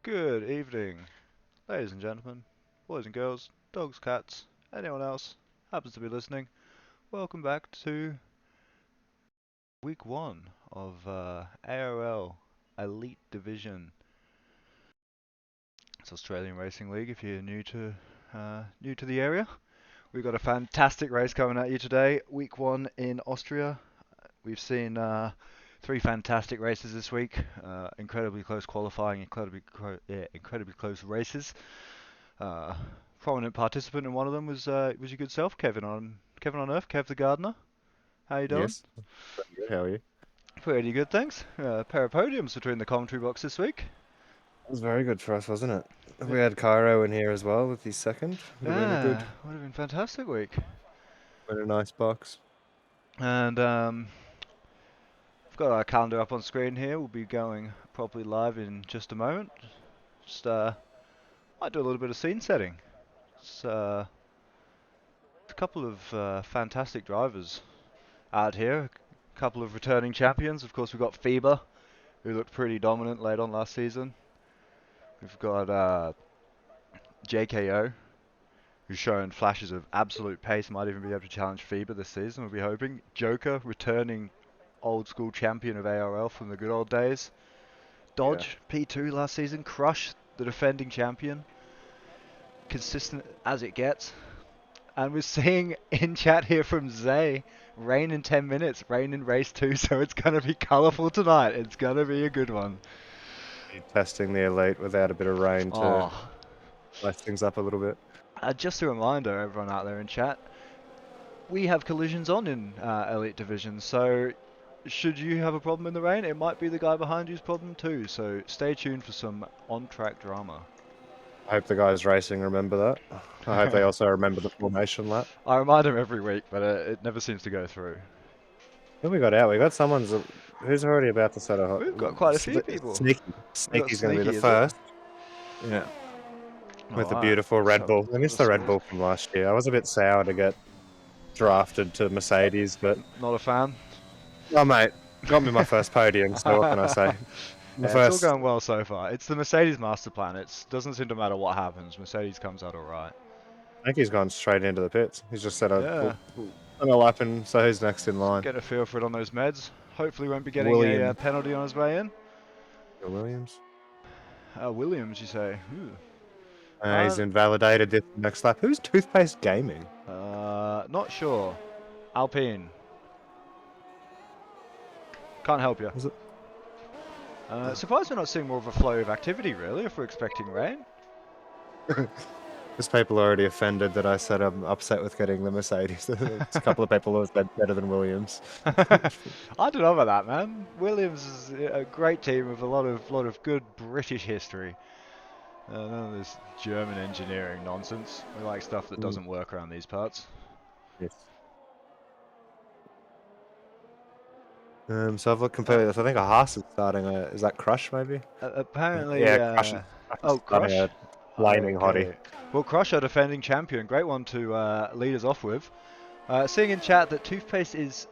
Good evening, ladies and gentlemen, boys and girls, dogs, cats, anyone else happens to be listening. Welcome back to week one of ARL Elite Division. It's Australian Racing League. If you're new to the area, we've got a fantastic race coming at you today. Week one in Austria. We've seen three fantastic races this week. Incredibly close qualifying, incredibly close races. Uh, Prominent participant in one of them was your good self, Kevin on Earth, Kev the Gardener. How you doing? Yes. Pretty good. How are you? Pretty good, thanks. Pair of podiums between the commentary box this week. It was very good for us, wasn't it? Yeah, We had Cairo in here as well with his second. Would have been a yeah, good, would have been a fantastic week. been a nice box. And I've got our calendar up on screen here. We'll be going properly live in just a moment. Just might do a little bit of scene setting. It's a couple of fantastic drivers out here. A couple of returning champions. Of course, we've got Feber, who looked pretty dominant late on last season. We've got JKO, who's shown flashes of absolute pace, might even be able to challenge Feber this season, we'll be hoping. Joker, returning old school champion of ARL from the good old days. Yeah. Dodge, P2 last season. Crush, the defending champion. Consistent as it gets. And we're seeing in chat here from Zay, rain in 10 minutes, rain in race 2, so it's going to be colourful tonight. It's going to be a good one. Testing the elite without a bit of rain to Oh, spice things up a little bit. just a reminder, everyone out there in chat, we have collisions on in Elite Division, so should you have a problem in the rain, it might be the guy behind you's problem too, so stay tuned for some on-track drama. I hope the guys racing remember that. I hope they also remember the formation lap. I remind him every week, but it never seems to go through. Who we got out? We got someone's who's already about to set a We've got quite a few people. sneaky. We've got Sneaky's going to be the Sneaky, is it? first. Yeah. With the Alright, beautiful let's Red have a Bull. look I at missed the the Red scores. Bull from last year. I was a bit sour to get drafted to Mercedes, but Not a fan. oh mate, got me my first podium. So what can I say? The Yeah, it's all first, going well so far. It's the Mercedes master plan. It doesn't seem to matter what happens. Mercedes comes out alright. I think he's gone straight into the pits. He's just said, Yeah, I'm a lap in, so who's next in line? get a feel for it on those meds. Hopefully won't be getting a Williams. penalty on his way in. Williams? Williams, you say? Ooh. He's invalidated this next lap. Who's Toothpaste Gaming? Not sure. Alpine. Can't help you. Was it? Surprised we're not seeing more of a flow of activity, really, if we're expecting rain. There's people already offended that I said I'm upset with getting the Mercedes. There's a couple of people who have said better than Williams. I don't know about that, man. Williams is a great team with a lot of good British history. None of this German engineering nonsense. We like stuff that doesn't work around these parts. Yes. So I've looked completely. I think a Haas is starting. Is that Crush maybe? Apparently, Yeah, Crush is oh, starting Crush. a flaming hottie. Okay. Well, Crush, our defending champion. Great one to lead us off with. Seeing in chat that Toothpaste is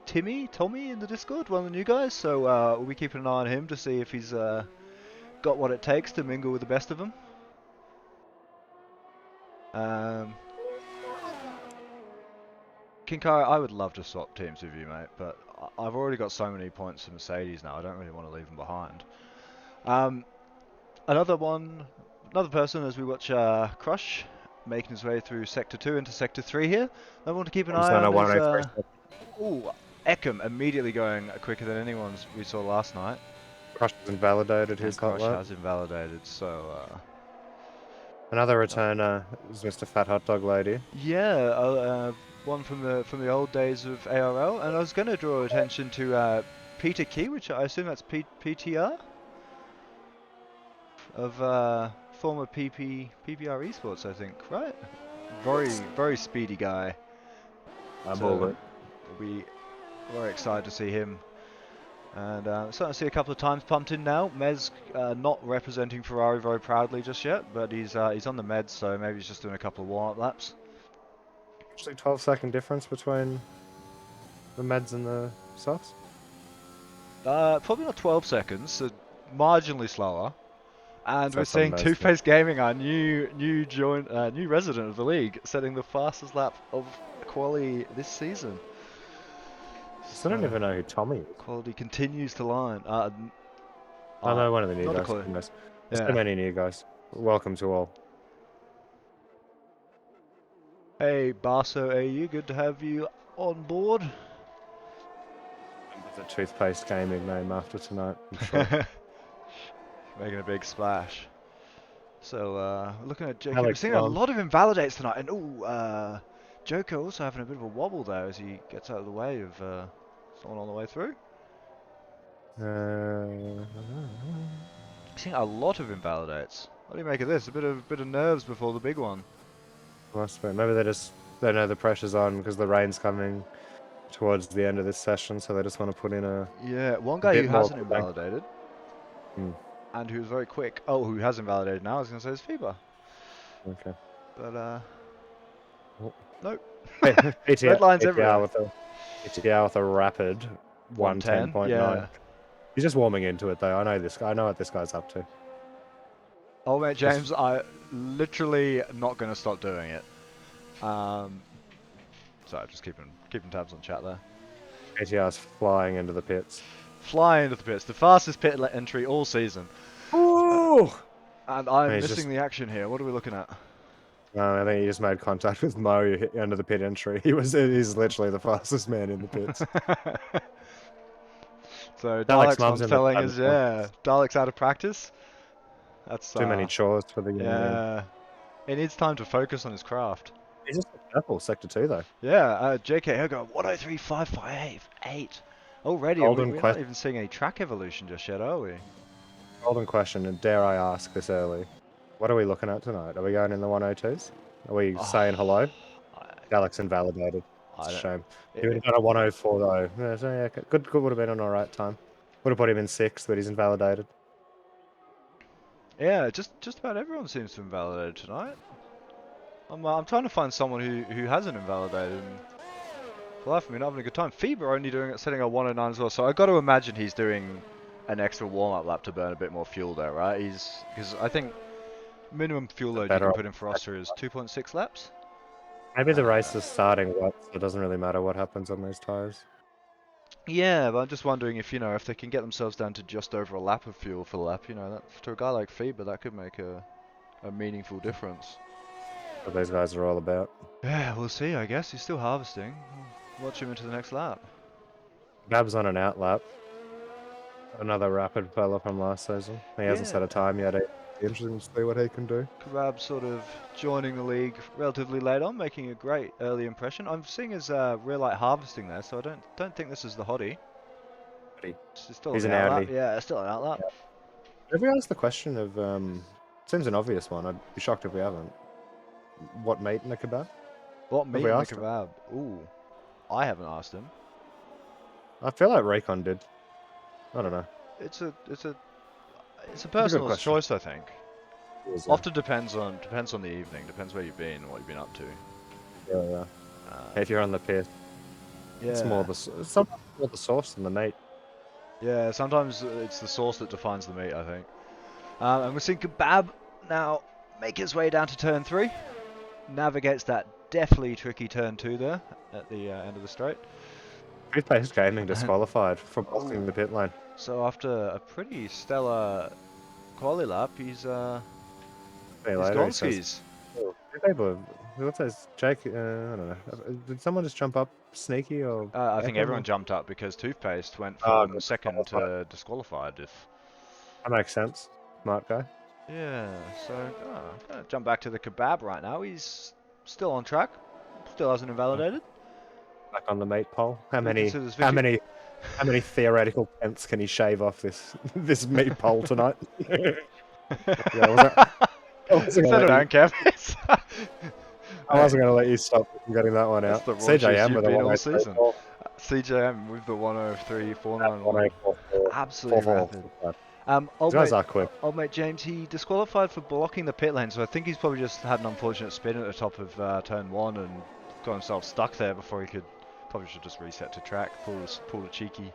Tommy in the Discord, one of the new guys. So we'll be keeping an eye on him to see if he's got what it takes to mingle with the best of them. Kinkara, I would love to swap teams with you, mate, but I've already got so many points for Mercedes now. I don't really want to leave them behind. Another person as we watch Crush making his way through Sector 2 into Sector 3 here. I want to keep an Comes eye down to on is 103. ooh, Eckham immediately going quicker than anyone's we saw last night. Crush has invalidated And his hot Crush lap. has invalidated, so Another returner is Mr. Fat Hot Dog Lady. yeah, one from the old days of ARL, and I was going to draw attention to Peter Key, which I assume that's PTR of former PPR Esports, I think, right? Very speedy guy. I'm So over it. we'll be very excited to see him. And starting to see a couple of times pumped in now. Mez not representing Ferrari very proudly just yet, but he's on the meds, so maybe he's just doing a couple of warm-up laps. Actually, 12-second difference between the meds and the softs. Probably not 12 seconds, so marginally slower. And we're So some seeing knows. Toothpaste Gaming, our new resident of the league, setting the fastest lap of quali this season. I still don't So even know who Tommy is. quality continues to line. I know one of the new Not a guys. clue. Who knows? There's so Yeah. many new guys. Welcome to all. Hey, Barso AU, good to have you on board. The Toothpaste Gaming name after tonight, I'm sure. Making a big splash. So, looking at JK, we're Alex seeing a Long. lot of invalidates tonight, and Joker also having a bit of a wobble there as he gets out of the way of someone on the way through. Seeing a lot of invalidates. What do you make of this? A bit of nerves before the big one. Must be. Maybe they know the pressure's on because the rain's coming towards the end of this session, so they just want to put in a One guy bit who more. hasn't invalidated, Hmm. and who's very quick. Oh, who has invalidated now? I was gonna say is FIBA, Okay. but Oh. nope. Hey, Red lines PTR everywhere. with a PTR with a rapid 110. 110.9. Yeah. He's just warming into it though. I know this guy. I know what this guy's up to. Oh mate, Just James, I literally not gonna stop doing it. Sorry, just keeping tabs on chat there. PTR's flying into the pits. Flying into the pits, the fastest pit entry all season. Ooh! And I'm And he's missing just. the action here. What are we looking at? I think he just made contact with Mo under the pit entry. He's literally the fastest man in the pits. So Alex Dalek's Mum's mom's in the telling time. us, yeah, Dalek's out of practice. That's Too many chores for the young man. yeah. He needs time to focus on his craft. He's just purple, sector 2 though. Yeah, JK Hogo, 103.558 already, and Golden we're not question. even seeing any track evolution just yet, are we? Golden question, and dare I ask this early? What are we looking at tonight? Are we going in the 102s? Are we Oh, saying hello? I, Alex invalidated. It's I a don't. shame. He would It, have done a 104 though. Yeah, so yeah, good would have been an alright time. Would have put him in 6th, but he's invalidated. yeah, just about everyone seems to invalidate tonight. I'm trying to find someone who hasn't invalidated. And for the life of me, not having a good time. FIBA only doing it, setting a 109 as well. So I got to imagine he's doing an extra warm-up lap to burn a bit more fuel there, right? Because I think minimum fuel The load you can better put in for Austria is 2.6 laps. Maybe the race Uh, is starting wet, so it doesn't really matter what happens on those tyres. yeah, but I'm just wondering if if they can get themselves down to just over a lap of fuel for the lap, that to a guy like FIBA, that could make a meaningful difference. What those guys are all about. Yeah, we'll see. I guess he's still harvesting. We'll watch him into the next lap. Babs on an outlap. Another rapid fella from last season. He hasn't Yeah, set a time yet. It'll be interesting to see what he can do. Karab sort of joining the league relatively late on, making a great early impression. I'm seeing his rear light harvesting there, so I don't think this is the hottie. It's still on He's the an outlap. Audi. Yeah, it's still an outlap. Have we asked the question of, seems an obvious one. I'd be shocked if we haven't. What meat in a kebab? What Have meat we in the asked him? kebab? Ooh, I haven't asked him. I feel like Recon did. I don't know. It's a it's a it's a It's a good personal question. choice, I think. Yeah, Often depends on the evening, depends where you've been and what you've been up to. yeah. Uh, If you're on the piss, it's more yeah, sometimes more the sauce than the meat. yeah. Sometimes it's the sauce that defines the meat, I think. And we're seeing Kebab now make his way down to turn 3. Navigates that definitely tricky turn 2 there at the end of the straight. Toothpaste Gaming And, disqualified for oh, blocking the pit lane. so after a pretty stellar quali lap, See you he's later, he gone says. skis. Oh, people, what's this? Jake, I don't know. Did someone just jump up sneaky or I think Beckham? everyone Or? jumped up because Toothpaste went Oh, from got second disqualified. to disqualified. If That makes sense. Smart guy. yeah, so gonna jump back to the Kebab right now. He's still on track, still hasn't invalidated. Back on the mate pole. How He many? considers How victory. many? How many theoretical pence can he shave off this this meat pole tonight? Yeah, I wasn't gonna Settle let you. down, Kev. I Hey, wasn't gonna let you stop from getting that one that's out. the raunchiest CJM you've with a been all 103. season. CJM with the 103.491. 104. Absolutely rapid. These guys are quick. Old mate James, he disqualified for blocking the pit lane, so I think he's probably just had an unfortunate spin at the top of turn 1 and got himself stuck there before he could. Probably should just reset to track, pull a cheeky.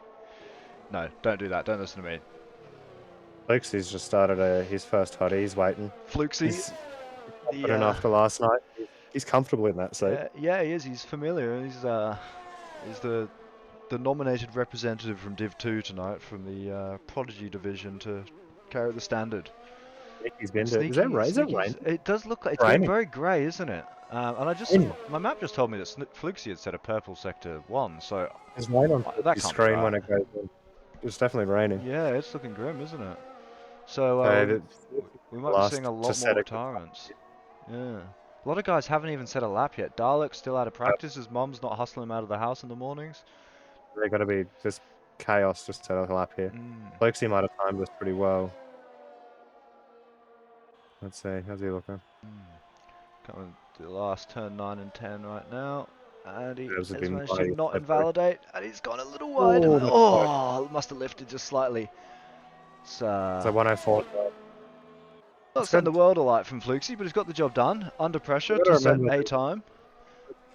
No, don't do that. Don't listen to me. Luke's he's just started his first hottie. He's waiting. Fluxy, He's the confident after last night. He's comfortable in that seat. yeah, he is. He's familiar. He's the nominated representative from Div 2 tonight from the Prodigy division to carry the standard. He's And been to. Is that right? Is it Sneaky's. raining? It does look like it's getting Raining. very grey, isn't it? And Raining. my map just told me that Fluxy had set a purple sector 1, so There's rain on that his can't be screen right. when it goes in. It's definitely raining. Yeah, it's looking grim, isn't it? So So we the might be seeing last a to lot more set a good retirements. Yeah. A lot of guys haven't even set a lap yet. Dalek's still out of time. practice. His mum's not hustling him out of the house in the mornings. They're going to be just chaos to set a lap here. Mm. Lexi might have timed this pretty well. Let's see. How's he looking? Coming to the last turn 9 and 10 right now. And he Nerves have has been managed to mighty not slippery. invalidate. And he's gone a little wide. Oh, that's close. Oh, must have lifted just slightly. It's So 104. not That's setting good. the world alight from Fluxy, but he's got the job done. Under pressure You've got to to set remember a the time.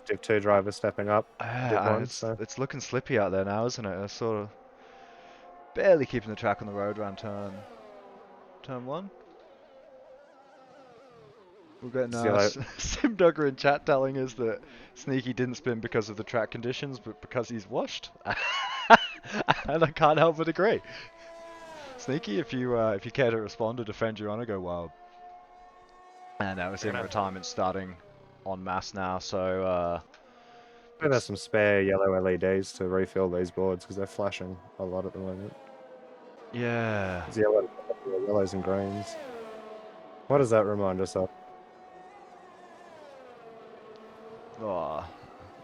Div 2 driver stepping up. Div And 1, so it's looking slippy out there now, isn't it? It's sort of barely keeping the track on the road around turn 1. We're getting Zillow. Simdugger in chat telling us that Sneaky didn't spin because of the track conditions, but because he's washed. And I can't help but agree. Sneaky, if you care to respond or defend your honor, go wild. And we're seeing retirements starting en masse now, so There's some spare yellow LEDs to refill these boards because they're flashing a lot at the moment. yeah. It's yellows and greens. What does that remind us of? Oh,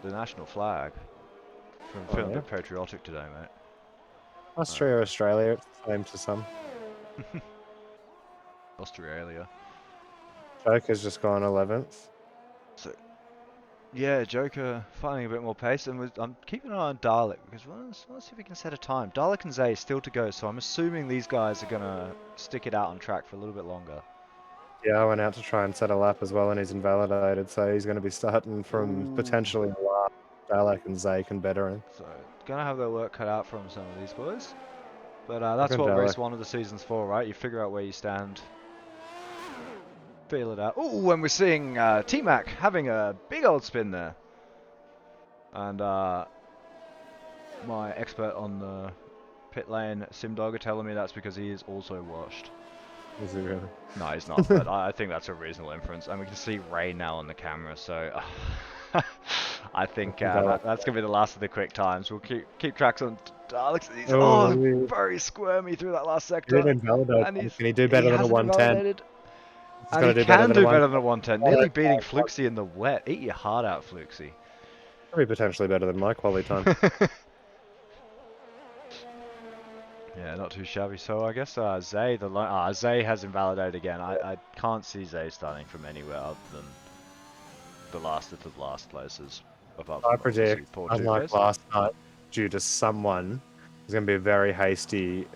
the national flag. I'm feeling a bit patriotic today, mate. Austria, Australia, it's the same to some. Australia. Joker's just gone 11th. So, yeah, Joker finding a bit more pace, and I'm keeping an eye on Dalek because let's see if we can set a time. Dalek and Zay still to go, so I'm assuming these guys are gonna stick it out on track for a little bit longer. Yeah, I went out to try and set a lap as well, and he's invalidated, so he's going to be starting from potentially a lap. Dalek and Zay can better him. So, gonna have their work cut out from some of these boys. But that's Fucking what race Dalek. 1 of the season's for, right? You figure out where you stand, feel it out. Ooh, and we're seeing T-Mac having a big old spin there. And my expert on the pit lane, Simdog, are telling me that's because he is also washed. Is he really? No, he's not, but I think that's a reasonable inference. And we can see Ray now on the camera, so I think that's going to be the last of the quick times. We'll keep tracks on Alex. Very squirmy through that last sector. He didn't invalidate. And Can he do better than a 110? And he can do better than a 110. Nearly beating Fluxy in the wet. Eat your heart out, Fluxy. Probably potentially better than my quality time. Yeah, not too shabby. So I guess Zay, Zay has invalidated again. I can't see Zay starting from anywhere other than the last of the last places. I predict, unlike last night, due to someone, there's going to be a very hasty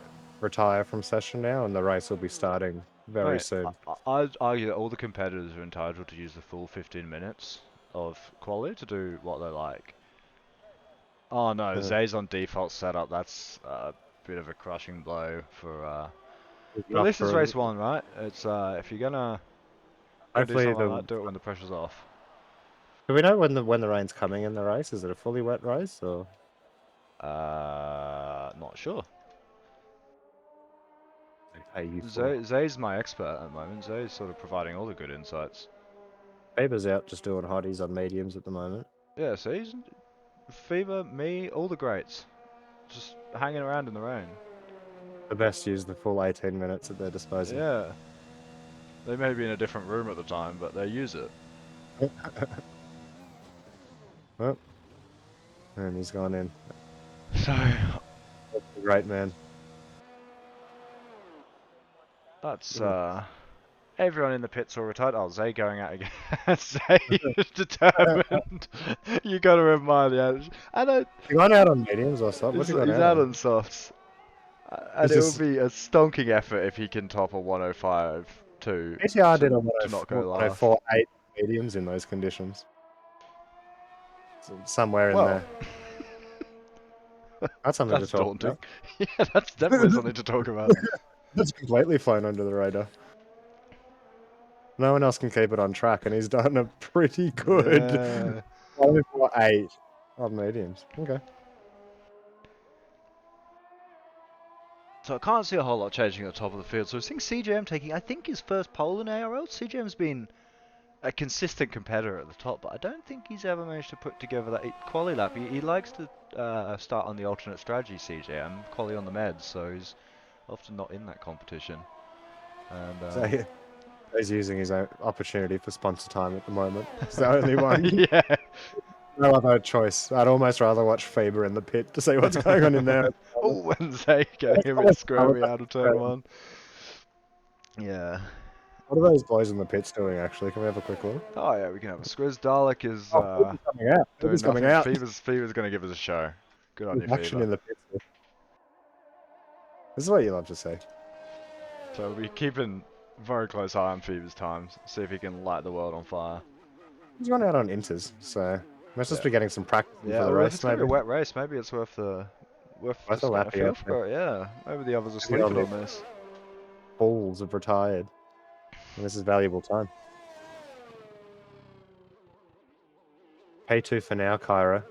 retire from session now, and the race will be starting very soon. I'd argue that all the competitors are entitled to use the full 15 minutes of quali to do what they like. Oh no, Zay's on default setup. That's a bit of a crushing blow for. But this is race 1, right? It's if you're gonna do something like that, do it when the pressure's off. Do we know when the rain's coming in the race? Is it a fully wet race or? Not sure. Zay's my expert at the moment. Zay's sort of providing all the good insights. Faber's out just doing hotties on mediums at the moment. Yeah, see? Fever, me, all the greats. Just hanging around in the rain. The best use the full 18 minutes at their disposal. Yeah. They may be in a different room at the time, but they use it. Well, and he's gone in. So... That's a great man. That's, everyone in the pits all retired. Oh, Zay going out again. Zay is determined. You gotta remind me. He gone out on mediums or something? He's out on softs. And it will be a stonking effort if he can top a 105 to did a not go last. 104.8 mediums in those conditions. So somewhere in there. That's something to talk daunting. about. Yeah, that's definitely something to talk about. It's completely flown under the radar. No one else can keep it on track, and he's done a pretty good Yeah. 5.8 on mediums. Okay. So I can't see a whole lot changing at the top of the field. So I think CJM taking, I think, his first pole in ARL. CJM's been a consistent competitor at the top, but I don't think he's ever managed to put together that quali lap. He likes to start on the alternate strategy, CJM, quali on the meds, so he's often not in that competition. And So he's using his own opportunity for sponsor time at the moment. It's the only one. yeah. No other choice. I'd almost rather watch Faber in the pit to see what's going on in there. Oh, and Zay getting a bit squirmy out of turn one. Yeah. What are those boys in the pits doing, actually? Can we have a quick look? Oh yeah, we can have a squiz. Dalek is Oh, Faber's coming out. doing Faber's coming nothing. out. Fever's going to give us a show. Good on There's you, action Fever. in the pits. This is what you love to see. So we'll be keeping very close eye on Fever's times. See if he can light the world on fire. He's run out on inters, so must just be getting some practice for Yeah, the well, if race, it's going to maybe. be a wet race, maybe it's worth Worth a just getting a lappy feel up for it. Yeah, maybe the others are Maybe all sleeping on this. Balls have retired. And this is valuable time. P2 for now, Kyra.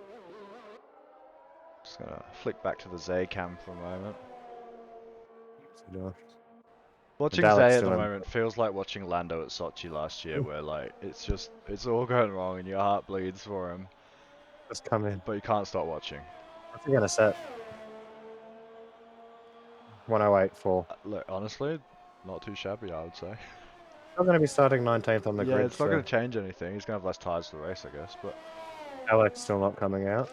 Just gonna flick back to the Zay cam for a moment. Watching Zay at the moment feels like watching Lando at Sochi last year, where like it's all going wrong and your heart bleeds for him. Just come in. But you can't stop watching. What's he gonna set? 108.4. Look, honestly, not too shabby, I would say. Not gonna be starting 19th on the grid. Yeah, it's not going to change anything. He's going to have less tires for the race, I guess. But Alex still not coming out.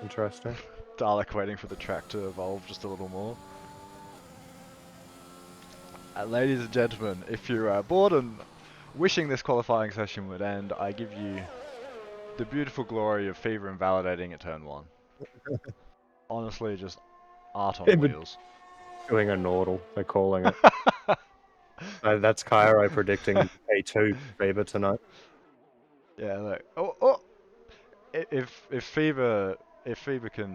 Interesting. Dalek waiting for the track to evolve just a little more. Ladies and gentlemen, if you're bored and wishing this qualifying session would end, I give you the beautiful glory of Fever invalidating at turn 1. Honestly, just art on wheels. Doing a Nordle, they're calling it. That's Cairo predicting A2 Fever tonight. Yeah, look. If Fever can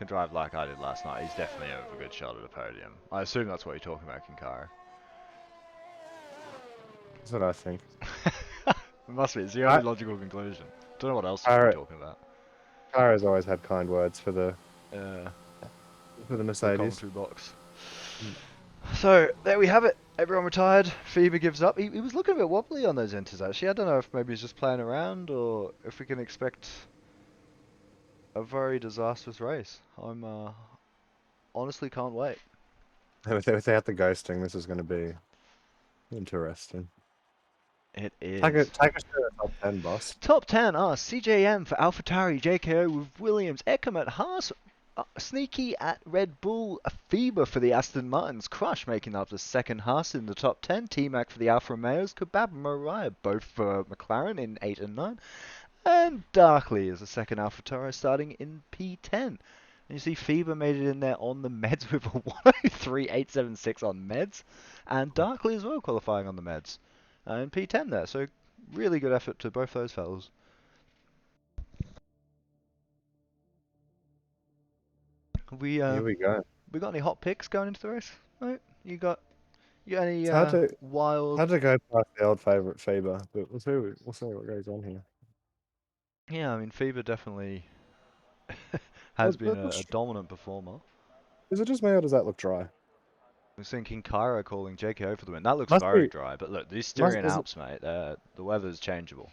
drive like I did last night, he's definitely over a good shot at a podium. I assume that's what you're talking about, Kinkara. That's what I think. It must be. It's the only logical conclusion. Don't know what else you're talking about. Cara's always had kind words for the Mercedes. The box. So there we have it. Everyone retired. Fever gives up. He was looking a bit wobbly on those inters actually. I don't know if maybe he's just playing around or if we can expect a very disastrous race. I'm honestly can't wait. Without the ghosting, this is going to be interesting. It is. Take us to the top 10, boss. Top 10 are CJM for AlphaTauri, JKO with Williams, Eckham at Haas, Sneaky at Red Bull, Fever for the Aston Martins, Crush making up the second Haas in the top 10, T-Mac for the Alfa Romeos, Kebab and Mariah both for McLaren in 8 and 9, and Darkly is the second AlphaTauri starting in P10. And you see Fever made it in there on the meds with a 103.876 on meds, and Darkly as well qualifying on the meds. In P10 there, so really good effort to both those fellas. Here we go. We got any hot picks going into the race? No? You got any wild? Hard to go past the old favourite Fever, but we'll see what goes on here. Yeah, I mean Fever definitely has been a dominant performer. Is it just me or does that look dry? I was thinking Cairo calling JKO for the win. That looks very dry, but look, the Styrian Alps, mate, the weather's changeable.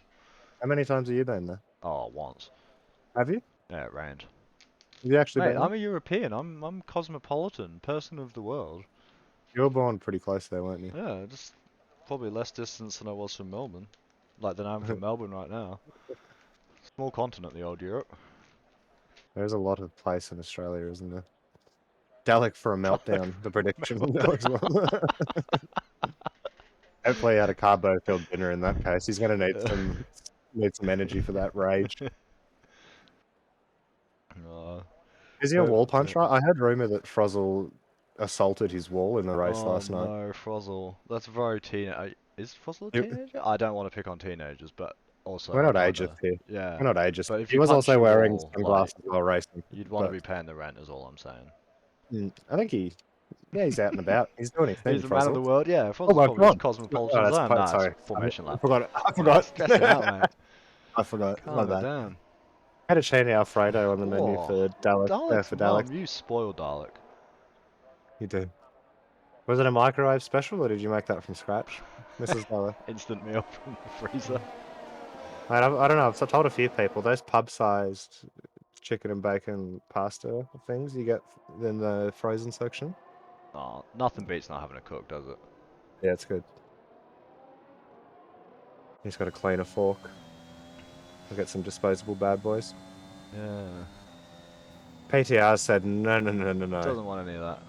How many times have you been there? Oh, once. Have you? Yeah, it rained. Have you actually been there? I'm a European. I'm cosmopolitan, person of the world. You were born pretty close there, weren't you? Yeah, just probably less distance than I was from Melbourne. Like than I'm from Melbourne right now. Small continent, the old Europe. There's a lot of place in Australia, isn't there? Dalek for a meltdown, the prediction. Hopefully he had a carbo-filled dinner in that case. He's going to need some energy for that rage. Is he a wall punch, right? I heard rumour that Frozzle assaulted his wall in the race last night. No, Frozzle. That's very teenage. Is Frozzle a teenager? I don't want to pick on teenagers, but also we're not ageist here. Yeah, we're not ageist. But if he was also wearing wall, sunglasses while racing. You'd want to be paying the rent, is all I'm saying. I think he Yeah, he's out and about. He's doing his thing, He's a man of the Frizzle. world. Yeah, Oh Frizzle's my probably his god. Oh, cosmopolitan that's zone. Nah, it's sorry. formation I lap. forgot. I Yeah, forgot. stressing out, mate. I forgot. My Calm it bad. down. Had a chain Alfredo on the menu Oh, for Dalek. Dalek's For Dalek. mum, you spoiled Dalek. You did. Was it a microwave special, or did you make that from scratch, Mrs. Dalek? Instant meal from the freezer. I don't know. I've told a few people those pub-sized chicken and bacon pasta things you get in the frozen section. Oh, nothing beats not having a cook, does it? Yeah, it's good. He's got to clean a fork. I'll get some disposable bad boys. Yeah. PTR said no, no, no, no, no. Doesn't want any of that.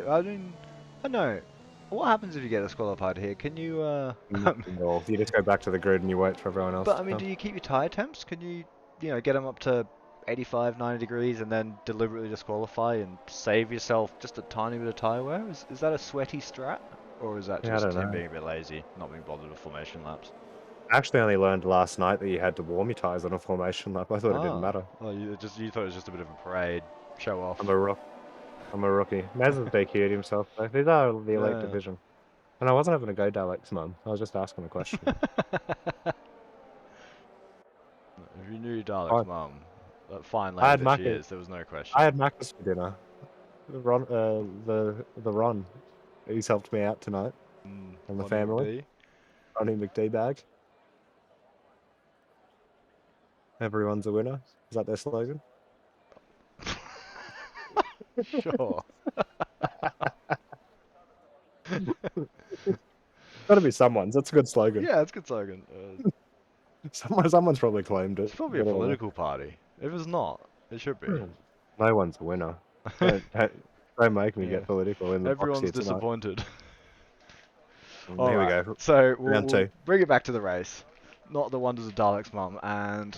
I mean, I know. What happens if you get disqualified here? Can you, Nothing at all. You just go back to the grid and you wait for everyone else but to I mean, come. do you keep your tire temps? Can you, get them up to 85, 90 degrees and then deliberately disqualify and save yourself just a tiny bit of tire wear? Is that a sweaty strat? Or is that Yeah, I just don't him know. being a bit lazy, not being bothered with formation laps? I actually only learned last night that you had to warm your tires on a formation lap. I thought it didn't Ah, matter. oh, you thought it was just a bit of a parade, show off. I'm a rook. I'm a rookie. Maz has DQ'd himself though. These are the elite Yeah. division. And I wasn't having a go, Dalek's mum. I was just asking a question. If you knew Dalek's I, mum, that fine I lady had that she Macca. is, there was no question. I had Macca's for dinner. Ron, the Ron, he's helped me out tonight and the Ronnie family. McD. Ronnie McD bag. Everyone's a winner. Is that their slogan? Sure. Got to be someone's. That's a good slogan. Yeah, it's a good slogan. Someone's probably claimed it. It's probably a But I don't know. political party. If it's not, it should be. No one's a winner. Don't make me Yeah. get political in the box Everyone's here tonight. disappointed. Here we Alright, go. so Round we'll two. bring it back to the race. Not the wonders of Dalek's mum, and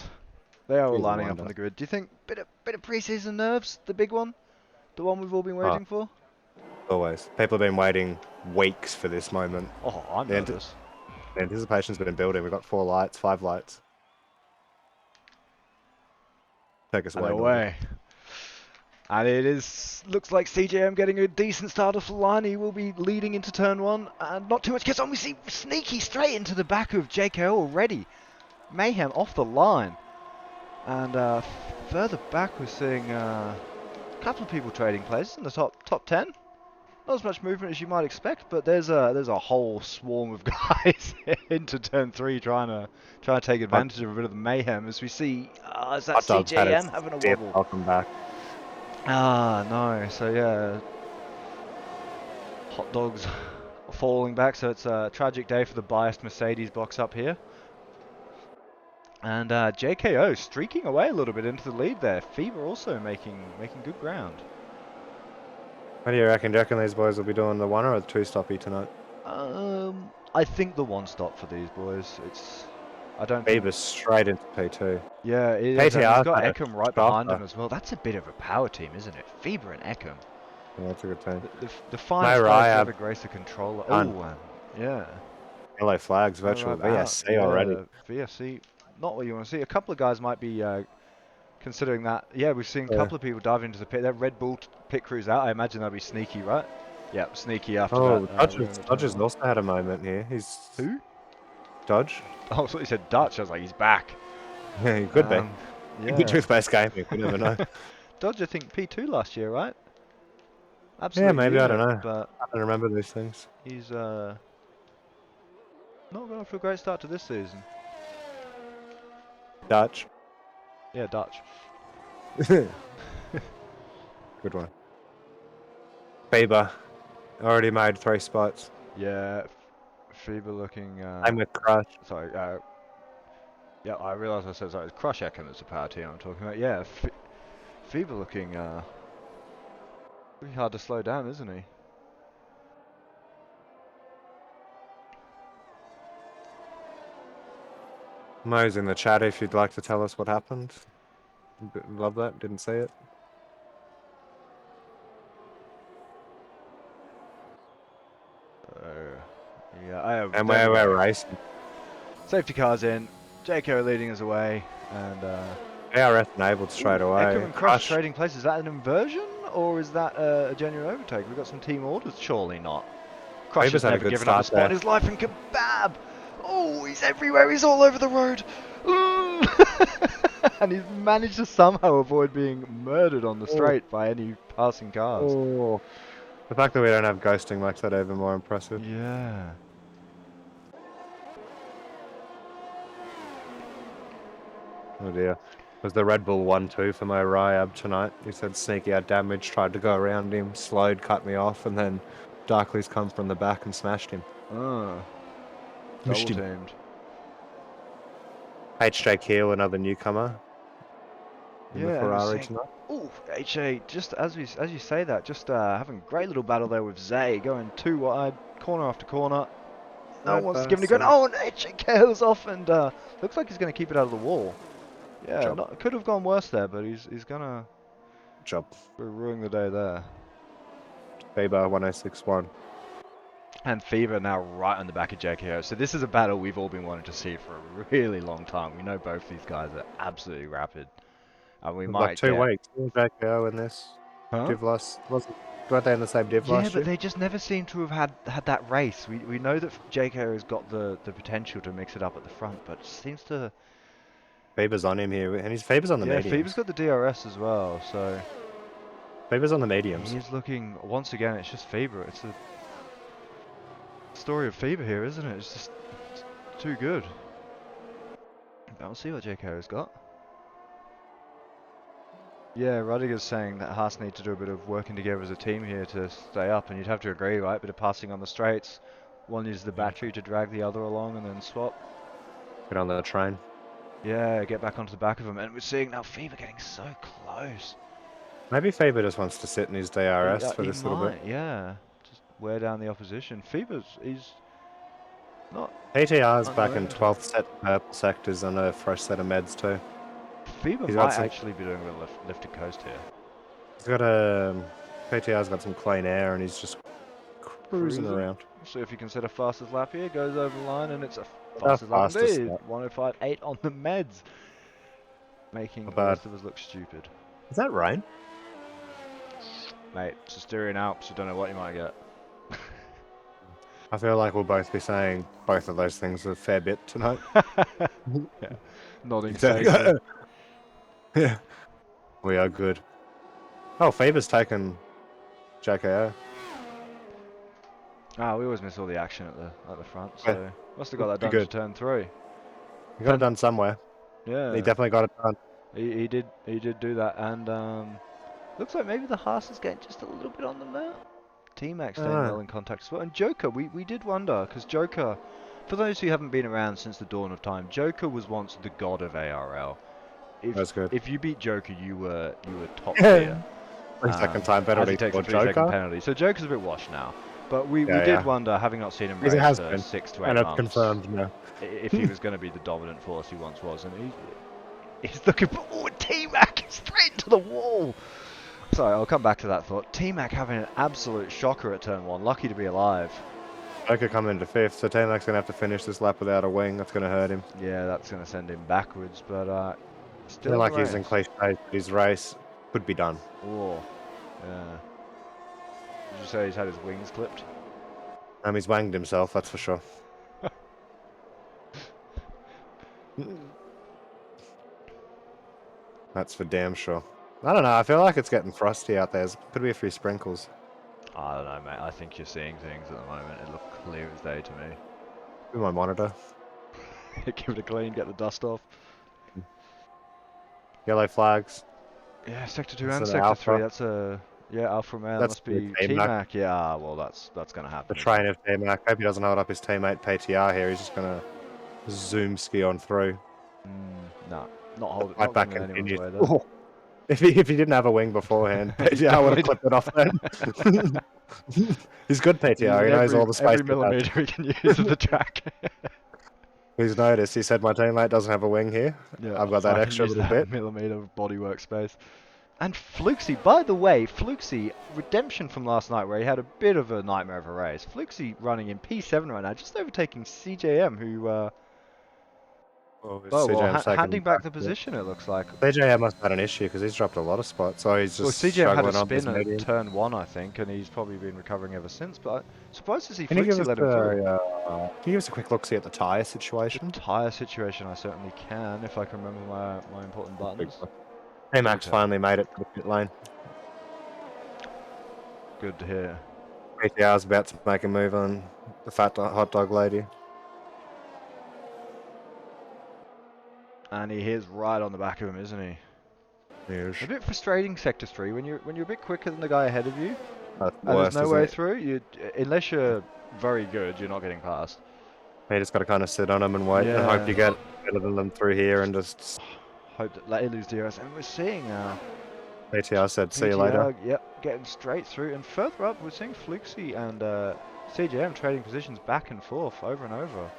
they are all He's a lining up wonder. on the grid. Do you think bit of pre-season nerves, the big one? The one we've all been Oh, waiting for? always. People have been waiting weeks for this moment. Oh, I'm nervous. The anticipation's been building. We've got 4 lights, 5 lights. Take us And away, Norby. away. And it looks like CJM getting a decent start off the line. He will be leading into turn 1. And not too much gets on. We see Sneaky straight into the back of JKO already. Mayhem off the line. And further back we're seeing a couple of people trading places in the top 10. Not as much movement as you might expect, but there's a whole swarm of guys into turn 3 trying to take advantage of a bit of the mayhem as we see is that Hot Dogs had CJM a having a stiff wobble. welcome back. Ah no, so yeah, Hot Dogs falling back, so it's a tragic day for the biased Mercedes box up here. And JKO streaking away a little bit into the lead there. Fever also making good ground. What do you reckon? Do you reckon these boys will be doing the 1 or the 2 stoppy tonight? I think the 1 stop for these boys. I don't think. Fever's straight into P2. Yeah, it is. And he's got PTR Eckham right behind him as well. That's a bit of a power team, isn't it? Fever and Eckham. Yeah, that's a good team. The finest guys to ever grace a controller. Done. Oh, yeah. Yellow flags, virtual VSC already. VSC, not what you want to see. A couple of guys might be considering that. Yeah, we've seen a couple of people dive into the pit. That Red Bull pit crew's out. I imagine that'll be Sneaky, right? Yep, Sneaky after that. Dodge's also had a moment here. He's Who? Dodge. Oh, I thought you said Dutch. I was like, he's back. Yeah, he could be. Yeah. Good toothpaste gaming. We never know. Dodge, I think P2 last year, right? Absolutely. Yeah, maybe. Unit, I don't know. But I don't remember these things. he's not going for a great start to this season. Dutch. Yeah, Dutch. Good one. Bieber. Already made 3 spots. Yeah, Fever looking. I'm with Crush. Sorry. Yeah, I realised I said sorry. It's Crush Eckham that's the power team I'm talking about. Yeah, Fever looking. Pretty hard to slow down, isn't he? Mo's in the chat if you'd like to tell us what happened. Love that. Didn't see it. Yeah, And we're racing. Safety cars in. JK leading us away, and ARS enabled straight away. Eckham and Crush trading places. Is that an inversion? or is that a genuine overtake? We've got some team orders. Surely not. Crush Faber's has had a never good given up a start spot there. in his life, and Kebab! Oh, he's everywhere. He's all over the road. And he's managed to somehow avoid being murdered on the Oh, straight by any passing cars. oh. The fact that we don't have ghosting makes that even more impressive. Yeah. Oh dear. Was the Red Bull 1-2 for my Ryab tonight? He said sneaky out damage, tried to go around him, slowed, cut me off, and then Darkley's come from the back and smashed him. Double Mushed him. teamed. HJ Keel, another newcomer in the Yeah, and we're Ferrari seeing. tonight. Oh, HA, just as you say that, just having a great little battle there with Zay, going too wide, corner after corner. No one Third wants to give him a go. person. Oh, and HA KO's off, and looks like he's going to keep it out of the wall. Yeah, Job. could have gone worse there, but he's gonna Job. ruin the day there. Faber 1061. And Fever now right on the back of JKO. So this is a battle we've all been wanting to see for a really long time. We know both these guys are absolutely rapid. And we Like might 2 get... weeks. JKO in this. Huh? Div last. Weren't they in the same div Yeah, last but year? they just never seem to have had that race. We know that JKO has got the potential to mix it up at the front, but seems to... Faber's on him here, and his Faber's on the Yeah, Fever's mediums. got the DRS as well, so... Faber's on the mediums. He is looking... Once again, it's just Fever. It's a story of Fever here, isn't it? It's just too good. I'll see what JKO's got. Yeah, Rudiger's saying that Haas need to do a bit of working together as a team here to stay up, and you'd have to agree, right? A bit of passing on the straights. One uses the battery to drag the other along and then swap. Get on the train. Yeah, get back onto the back of him. And we're seeing now Fever getting so close. Maybe Faber just wants to sit in his DRS for He this little bit. might, yeah. Just wear down the opposition. He's not ATR's back in unnerving to 12th set purple sectors on a fresh set of meds too. Fever He's got might some. actually be doing a bit of lifted coast here. He's got a. PTR's got some clean air and he's just cruising Cruising. around. See if he can set a fastest lap here. Goes over the line, and it's a Not fastest lap fastest indeed. lap. 105.8 on the meds. Making Not the bad. rest of us look stupid. Is that rain? Mate, it's Styrian Alps, you don't know what you might get. I feel like we'll both be saying both of those things a fair bit tonight. Yeah, nodding sagely. Yeah. We are good. Oh, Faber's taken JKO. Ah, we always miss all the action at the front, so Yeah, must have got that pretty done to good. turn 3. He got it done somewhere. Yeah, He definitely got it done. he did do that, and looks like maybe the Haas is getting just a little bit on the map. T-Mac staying well in contact as well, and Joker, we did wonder, because Joker, for those who haven't been around since the dawn of time, Joker was once the god of ARL. That's good. If you beat Joker, you were top Yeah. tier. 3-second time As penalty he takes a for 3-second Joker. penalty, so Joker's a bit washed now. But we Yeah, did yeah. wonder, having not seen him Because race it has for been. 6 to 8 And it's months, confirmed now. if he was going to be the dominant force he once was, and he's looking for T-Mac straight into the wall. Sorry, I'll come back to that thought. T-Mac having an absolute shocker at turn 1, lucky to be alive. Joker coming into 5th, so T-Mac's going to have to finish this lap without a wing. That's going to hurt him. Yeah, that's going to send him backwards, but still in Like the he's in race. cliche, his race could be done. Oh, yeah. Did you say he's had his wings clipped? He's wanged himself, that's for sure. That's for damn sure. I don't know, I feel like it's getting frosty out there. There's could be a few sprinkles. I don't know, mate. I think you're seeing things at the moment. It looks clear as day to me. With my monitor. Give it a clean, get the dust off. Yellow flags. Yeah, Sector 2 That's and an Sector 3. Alpha. That's a... Yeah, Alpha Male. That's Must be T-Mac. T-Mac. Yeah, well, that's going to The happen. train of T-Mac. Hope he doesn't hold up his teammate PTR here. He's just going to zoom ski on through. No, not hold it. Right Not back getting in anyone's continues. way there. Oh, if he didn't have a wing beforehand, PTR would have clipped it off then. He's good PTR. He knows all the space. Every millimeter he can use of the track. He's noticed. He said, my teammate doesn't have a wing here. Yeah, I've got that I can extra use little that bit. millimeter of bodywork space. And Fluxy, by the way, Fluxy, redemption from last night where he had a bit of a nightmare of a race. Fluxy running in P7 right now, just overtaking CJM, who Or is Oh well, CJM taking him handing back back? the Yeah. position, it looks like. CJM must have had an issue because he's dropped a lot of spots, so he's Well, just CGM had a struggling on his spin at medium. turn one, I think, and he's probably been recovering ever since. But I'm surprised to see Can you give Fluxy us let him through. can you give us a quick look see at the tyre The situation? tyre situation, I certainly can, if I can remember my important Big buttons. one. Hey Max Detail. finally made it to the pit lane. Good to hear. PTR's about to make a move on the hot dog lady. And he is right on the back of him, isn't he? Yes. A bit frustrating, Sector 3, when you're a bit quicker than the guy ahead of you, That's the and there's worst, no isn't way it? through. Unless you're very good, you're not getting past. You just got to kind of sit on them and wait and hope Yeah. you get better than them through here and just Hope that they lose DRS, and we're seeing PTR said see you later. PTR, yep, getting straight through, and further up, we're seeing Fluxy and CJM trading positions back and forth over and over.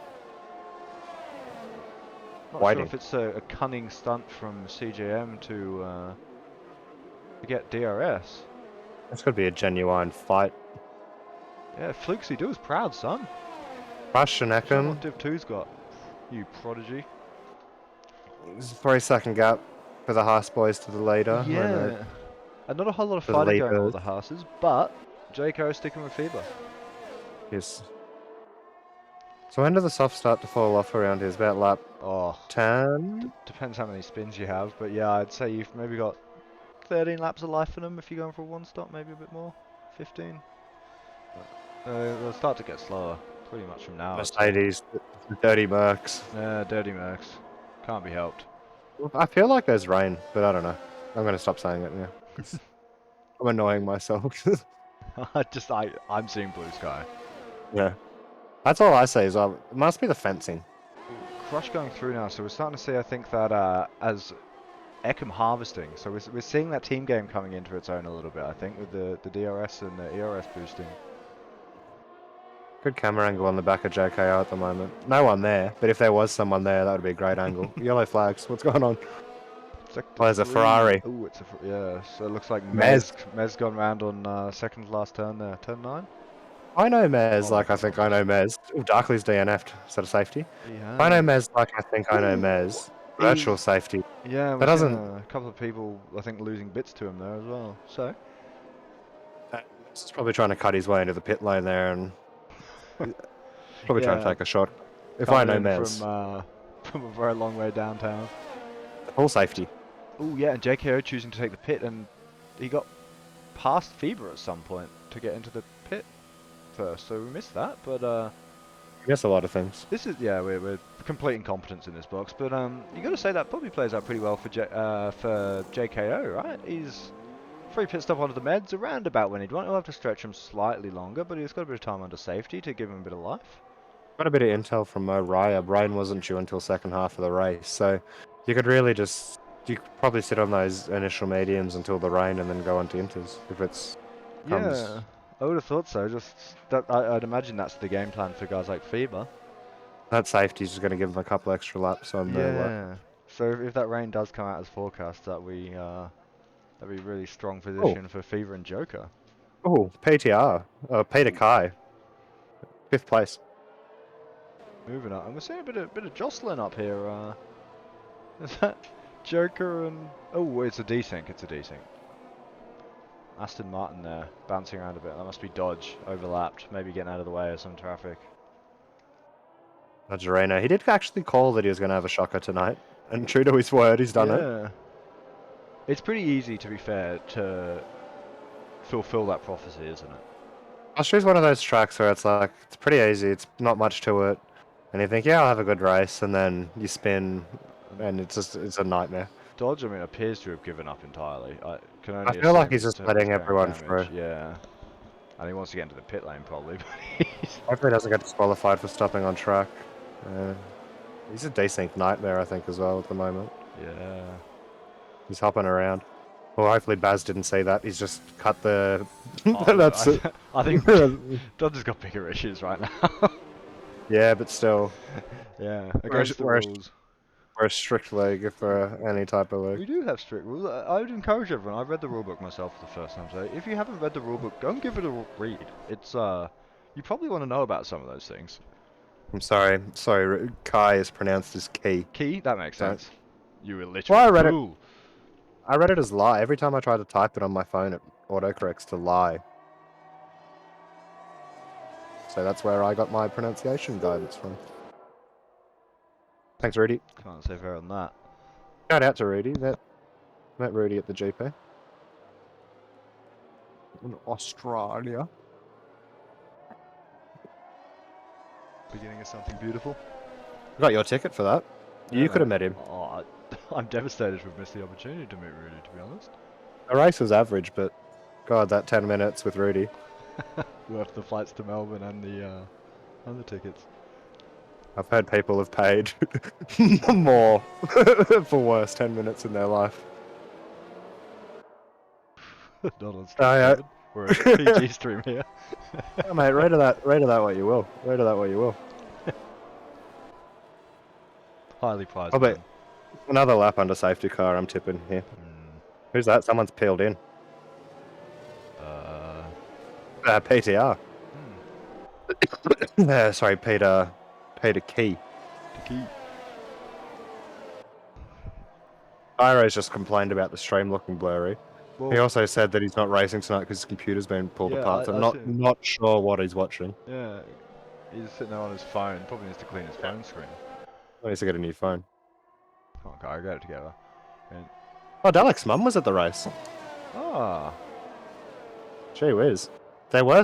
Not sure Waiting. if it's a cunning stunt from CJM to get DRS. This could be a genuine fight. Yeah, Fluxy, do us proud, son. Rush and Show 'em Ekim. what Div 2's got. You prodigy. There's a 3 second gap for the Haas boys to the leader. I know Yeah. And not a whole lot of for the fighting going on with leaders. the Haas's, but JK sticking with FIBA. Yes. So when does the soft start to fall off around here? It's about lap Oh, 10? depends how many spins you have, but yeah, I'd say you've maybe got 13 laps of life in them if you're going for a one stop, maybe a bit more. 15. They'll start to get slower pretty much from now, I'd say. Mercedes, the dirty Mercs. Dirty Mercs. Can't be helped. I feel like there's rain, but I don't know. I'm going to stop saying it now because I'm annoying myself. I'm seeing blue sky. Yeah. That's all I say is it must be the fencing. Crush going through now, so we're starting to see, I think, that as Eckham harvesting, so we're seeing that team game coming into its own a little bit, I think, with the DRS and the ERS boosting. Good camera angle on the back of JKR at the moment. No one there, but if there was someone there, that would be a great angle. Yellow flags. What's going on? Sector Oh, there's a 3. Ferrari. Oh, yeah. So it looks like Mez. Mez gone round on second last turn there. Turn 9? I know Mez Oh my like I think I know goodness. Mez. Oh, Darkley's DNF'd. Is that a safety? He I know has. Mez like I think I know Ooh, Mez. Virtual he's safety. yeah. That We're seeing doesn't. a couple of people, I think, losing bits to him there as well. So Mez is probably trying to cut his way into the pit lane there and probably trying to yeah, take a shot. If I coming know in Mez, from a very long way downtown. full safety. Oh yeah, and JKO choosing to take the pit, and he got past FIBA at some point to get into the pit first, so we missed that. But I guess a lot of things. this is yeah, we're complete incompetence in this box. But you got to say that probably plays out pretty well for JKO, right? He's free pit stop onto the meds around about when he'd want. He'll have to stretch him slightly longer, but he's got a bit of time under safety to give him a bit of life. Got a bit of intel from Raya. Rain wasn't due until second half of the race, so you could really just you could probably sit on those initial mediums until the rain and then go on to inters if it's comes. Yeah, I would have thought so. Just that I'd imagine that's the game plan for guys like FIBA. That safety's just going to give them a couple extra laps on the what? Yeah. So if that rain does come out as forecast, that'd be really strong Oh, position for Fever and Joker. oh, PTR. Peter Kai, 5th place. Moving up, and we're seeing a bit of jostling up here. Is that Joker and oh, it's a desync. It's a desync. Aston Martin there, bouncing around a bit. That must be Dodge overlapped, maybe getting out of the way of some traffic. Najareno. He did actually call that he was going to have a shocker tonight, and true to his word, he's done it. Yeah. It's pretty easy, to be fair, to fulfill that prophecy, isn't it? Austria's one of those tracks where it's like it's pretty easy. It's not much to it, and you think, yeah, I'll have a good race, and then you spin, and it's a nightmare. Dodge, I mean, appears to have given up entirely. I can I only feel like assume he's it's just letting carrying everyone through. damage. Yeah. And he wants to get into the pit lane, probably. But Hopefully, he doesn't get disqualified for stopping on track. He's a desync nightmare, I think, as well at the moment. yeah. He's hopping around. Well, hopefully Baz didn't see that. He's just cut the. Oh, That's it. I think Dodge has got bigger issues right now. Yeah, but still, Yeah, we're, against the we're, rules. we're a strict league for any type of league. We do have strict rules. I would encourage everyone. I've read the rulebook myself for the first time, so if you haven't read the rulebook, go and give it a read. It's you probably want to know about some of those things. I'm sorry. Sorry, Kai is pronounced as Key. Key? That makes Don't. sense. You Well, illiterate I read it. fool. I read it as lie. Every time I try to type it on my phone, it autocorrects to lie. So that's where I got my pronunciation guidance from. Thanks, Rudy. Can't say fairer than that. Shout out to Rudy. Met Rudy at the GP. In Australia. Beginning of something beautiful. Got your ticket for that. Yeah, You could have mate. met him. Oh, I'm devastated we've missed the opportunity to meet Rudy, to be honest. The race was average, but God, that 10 minutes with Rudy. Worth the flights to Melbourne and the tickets. I've heard people have paid more for worse 10 minutes in their life. Not on stream, Oh, David. We're a PG stream here. yeah, mate, rate of that what you will. Rate of that what you will. Highly prized I'll bet man. another lap under safety car, I'm tipping here. Mm, Who's that? Someone's peeled in. uh, PTR. Sorry, Peter Key. the key. Iro's just complained about the stream looking blurry. He Well, also said that he's not racing tonight because his computer's been pulled yeah, apart. So I'm I see. not sure what he's watching. Yeah, he's sitting there on his phone. Probably needs to clean his phone screen. He needs to get a new phone. Come on, Kai, get it together. And, Oh, Dalek's mum was at the race. ah, Gee whiz. There were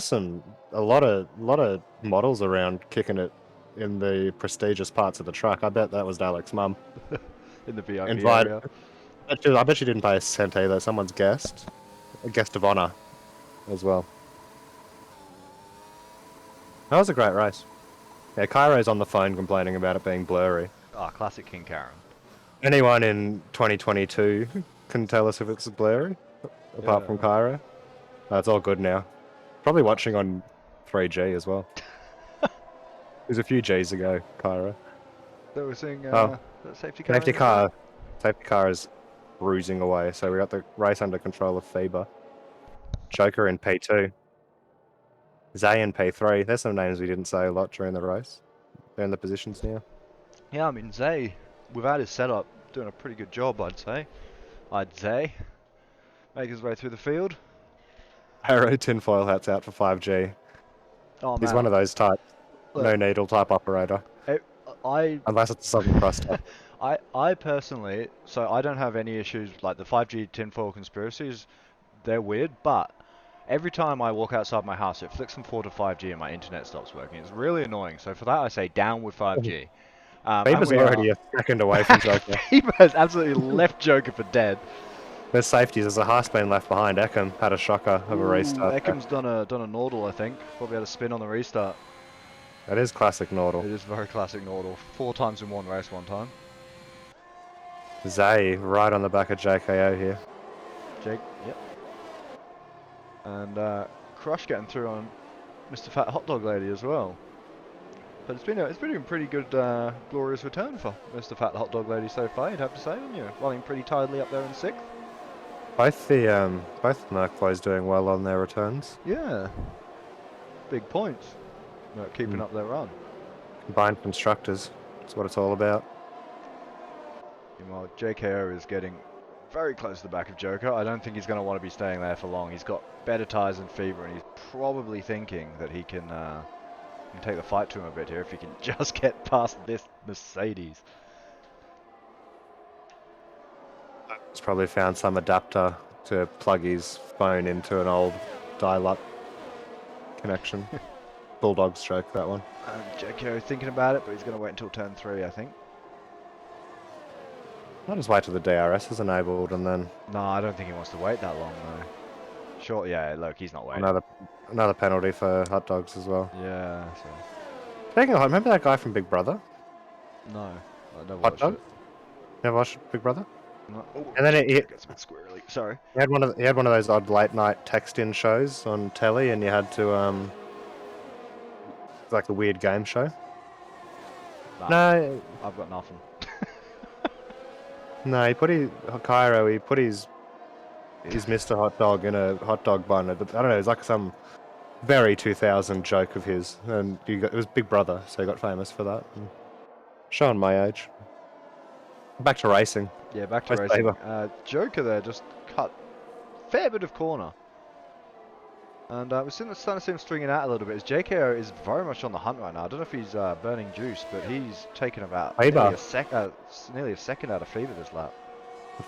a lot of models around kicking it in the prestigious parts of the track. I bet that was Dalek's mum. in the VIP Invite. area. I bet she didn't pay a cent either. Someone's guest, a guest of honor, as well. That was a great race. Yeah, Cairo's on the phone complaining about it being blurry. Ah, classic King Karen. Anyone in 2022 can tell us if it's blurry, apart from Yeah. Cairo. It's all good now. Probably watching on 3G as well. There's a few Gs ago, Cairo. So we're seeing Oh, that safety car. safety car. Safety car is bruising away, so we got the race under control of FIBA. Joker in P2. Zay in P3. There's some names we didn't say a lot during the race. They're in the positions now. Yeah, I mean Zay, without his setup, doing a pretty good job, I'd say. Make his way through the field. Arrow tinfoil hats out for 5G. Oh He's man, one of those types. No look, needle type operator. I, Unless it's a Southern Cross type. I personally, so I don't have any issues like the 5G tinfoil conspiracies. They're weird, but every time I walk outside my house, it flicks from 4 to 5G and my internet stops working. It's really annoying. So for that, I say down with 5G. And FIBA's we are. already a second away from Joker. FIBA has absolutely left Joker for dead. There's safeties. There's a half been left behind. Eckham had a shocker of a Ooh, restart there. Eckham's done a Nordle, I think. Probably had a spin on the restart. That is classic Nordle. It is very classic Nordle. 4 times in one race one time. Zay right on the back of JKO here. Jake, yep. And Crush getting through on Mr. Fat Hot Dog Lady as well. But it's been a pretty good glorious return for Mr. Fat Hot Dog Lady so far, you'd have to say, and you're running pretty tidily up there in 6th. Both Merc boys doing well on their returns. Yeah. Big points. Keeping up their run. Combined constructors. That's what it's all about. Meanwhile, JKO is getting very close to the back of Joker. I don't think he's going to want to be staying there for long. He's got better tyres than Fever, and he's probably thinking that he can take the fight to him a bit here if he can just get past this Mercedes. He's probably found some adapter to plug his phone into an old dial-up connection. Bulldog stroke, that one. And JKO thinking about it, but he's going to wait until turn 3, I think. I'll just wait till the DRS is enabled and then No, I don't think he wants to wait that long, though. Sure, yeah, look, he's not waiting. another penalty for hot dogs as well. Yeah, so... Speaking of, remember that guy from Big Brother? No, I never Hot watched dog? it. Never watched Big Brother? No. Oh, And then it gets a bit squirrely. Sorry. he had one of those odd late night text-in shows on telly, and you had to it's like a weird game show. Nah, No, I've got nothing. no, he put his Mr. Hot Dog in a hot dog bun. I don't know, it's like some very 2000 joke of his, and it was Big Brother, so he got famous for that. And showing my age. Back to racing. Yeah, back to Where's racing. Saber? Joker there just cut fair bit of corner. And we're starting to see him stringing out a little bit. As JKO is very much on the hunt right now. I don't know if he's burning juice, but he's taken about Faber. nearly a second out of Fever this lap.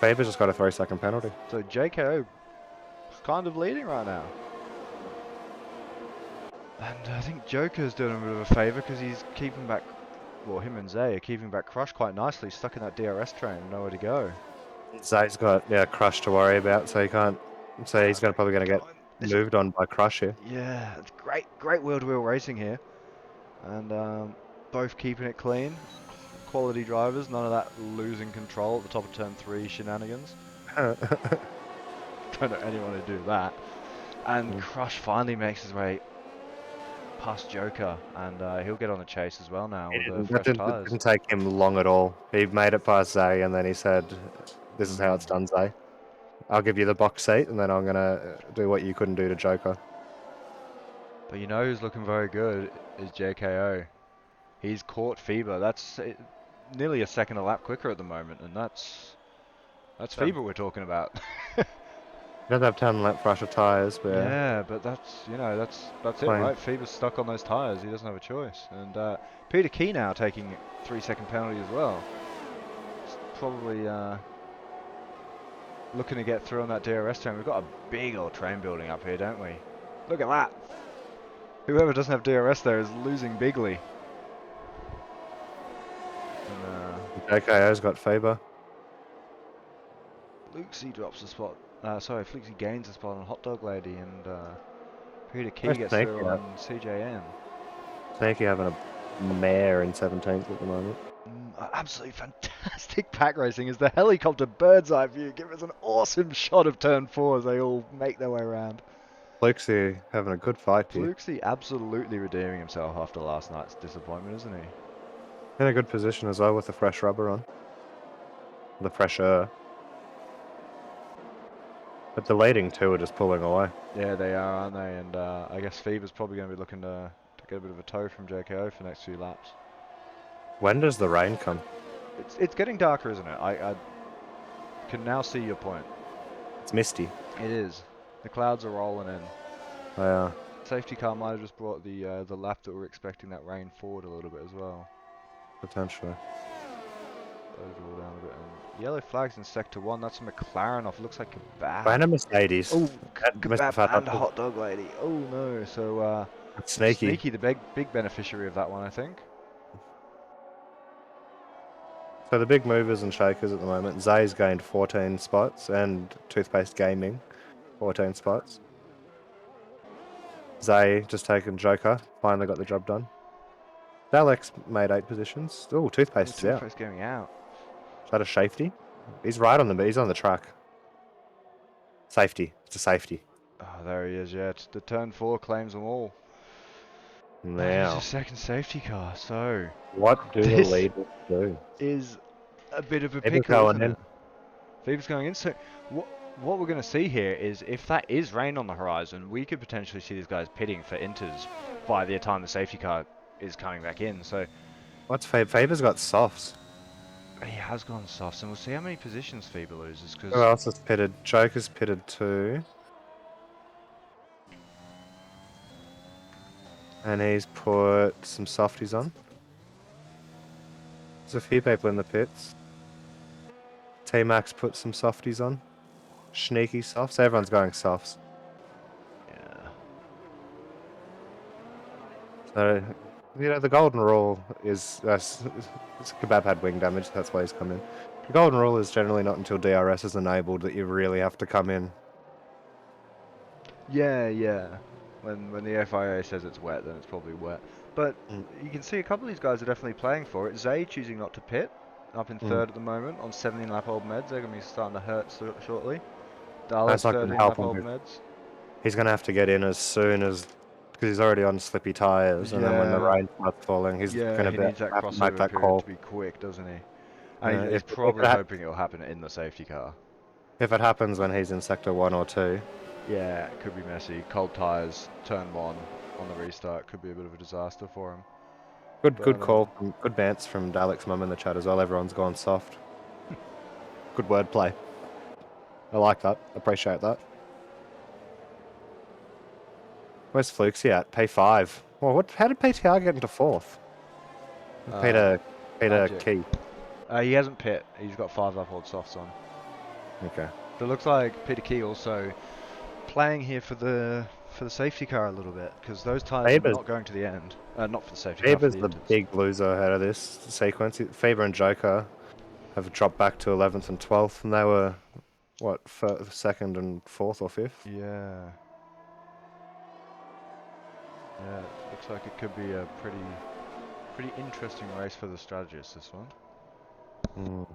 Faber just got a 3-second penalty. So JKO is kind of leading right now. And I think Joker's doing him a bit of a favour because he's keeping back, well, him and Zay are keeping back Crush quite nicely, stuck in that DRS train, nowhere to go. Zay's got Crush to worry about, so he can't. So he's probably going to get moved on by Crush here. Yeah, it's great wheel-to-wheel racing here. And both keeping it clean. Quality drivers, none of that losing control at the top of turn 3 shenanigans. Don't know anyone to do that. And Crush finally makes his way past Joker, and he'll get on the chase as well now with fresh It tyres. didn't take him long at all. He made it past Zay, and then he said, "This is how it's done, Zay. I'll give you the box seat, and then I'm gonna do what you couldn't do to Joker." But you know who's looking very good is JKO. He's caught Fever. That's nearly a second a lap quicker at the moment, and that's Fever we're talking about. He does have 10-lap fresher tyres, but yeah, but that's that's it, right? Fever's stuck on those tyres. He doesn't have a choice. And Peter Key now taking 3-second penalty as well. It's probably looking to get through on that DRS train. We've got a big old train building up here, don't we? Look at that. Whoever doesn't have DRS there is losing bigly. JKO's got Faber. Luxie drops the spot. Sorry, Fluxy gains the spot on Hot Dog Lady, and Peter Key gets through on CJN. Sneaky having a mare in 17th at the moment. Absolutely fantastic pack racing as the helicopter bird's eye view gives us an awesome shot of turn 4 as they all make their way around. Fluxy having a good fight here. Fluxy absolutely redeeming himself after last night's disappointment, isn't he? In a good position as well with the fresh rubber on. The fresher. But the leading two are just pulling away. Yeah, they are, aren't they? And I guess Fever's probably going to be looking to get a bit of a tow from JKO for the next few laps. When does the rain come? It's getting darker, isn't it? I can now see your point. It's misty. It is. The clouds are rolling in. They are. Safety car might have just brought the lap that we're expecting that rain forward a little bit as well. Potentially. Those all down a bit. And yellow flags in sector 1. That's a McLaren off. Looks like Kebab. And a Mercedes. Oh, Kebab and Hot Dog Lady. Oh no. So Sneaky, the big beneficiary of that one, I think. So the big movers and shakers at the moment. Zay's gained 14 spots, and Toothpaste Gaming 14 spots. Zay just taken Joker. Finally got the job done. Alex made 8 positions. Oh, Toothpaste is out. Toothpaste going out. Is that a safety? He's right on he's on the track. Safety. It's a safety. Oh, there he is, yeah. The turn 4 claims them all. Now. It's a second safety car, so... What do the leaders do? Is a bit of a pickle, isn't it? Fever's going in. So what we're going to see here is if that is rain on the horizon, we could potentially see these guys pitting for inters by the time the safety car is coming back in. So what's Faber's got softs? He has gone softs, and we'll see how many positions Fever loses. Cause who else has pitted? Joker's pitted too. And he's put some softies on. There's a few people in the pits. T-Max put some softies on. Sneaky softs. Everyone's going softs. Yeah. So, the golden rule is... Kebab had wing damage, that's why he's come in. The golden rule is generally not until DRS is enabled that you really have to come in. Yeah. When the FIA says it's wet, then it's probably wet. But you can see a couple of these guys are definitely playing for it. Zay choosing not to pit, up in third at the moment on 17-lap-old meds. They're going to be starting to hurt shortly. Dalek's 13-lap-old meds. He's going to have to get in as soon as... Because he's already on slippy tyres, and then when the rain starts falling, he's going to have to make that call. To be quick, doesn't he? And he's probably hoping it'll happen in the safety car. If it happens when he's in sector 1 or 2, Yeah, it could be messy. Cold tyres, turn one on the restart could be a bit of a disaster for him. Good But call, good bants from Dalek's mum in the chat as well. Everyone's gone soft. Good wordplay. I like that. Appreciate that. Where's Flukesy at? P5. Well, what? How did PTR get into fourth? Peter Magic. Key. He hasn't pit. He's got 5 uphold softs on. Okay. But it looks like Peter Key also playing here for the safety car a little bit because those tyres are Faber's not going to the end. Not for the safety car, for Faber's the the inters. big loser out of this sequence. Faber and Joker have dropped back to 11th and 12th, and they were what, second and fourth or fifth? Yeah. Yeah, looks like it could be a pretty interesting race for the strategists, this one. Mm.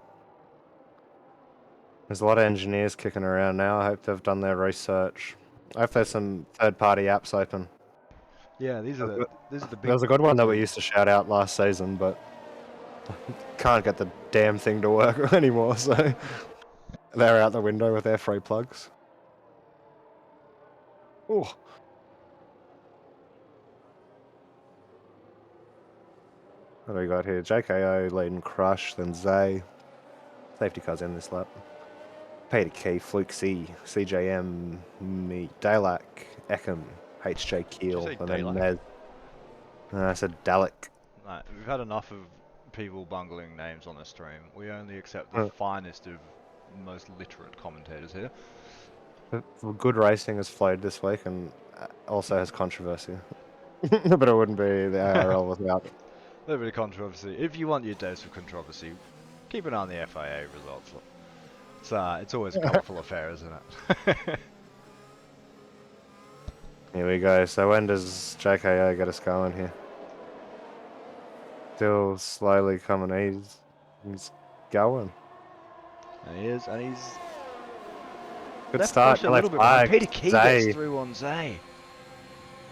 There's a lot of engineers kicking around now. I hope they've done their research. I hope there's some third-party apps open. Yeah, these are the There big was a good one that we two. used to shout out last season, but can't get the damn thing to work anymore, so they're out the window with their free plugs. Oh. What do we got here? JKO leading Crush, then Zay. Safety cars in this lap. Peter Key, Fluke C, CJM, me, Dalek, Eckham, HJ Did you Keel, say and then Dalek? Mez. I said Dalek. No, we've had enough of people bungling names on this stream. We only accept the Uh, finest of most literate commentators here. Good racing has flowed this week and also has controversy. But it wouldn't be the ARL without it. A little bit of controversy. If you want your dose of controversy, keep an eye on the FIA results. It's always a colourful affair, isn't it? Here we go. So when does JKO get us going here? Still slowly coming. He's going. And he is, and he's Good left start. Crush a Left little bit behind. flag. Peter Key gets Zay. through on Zay.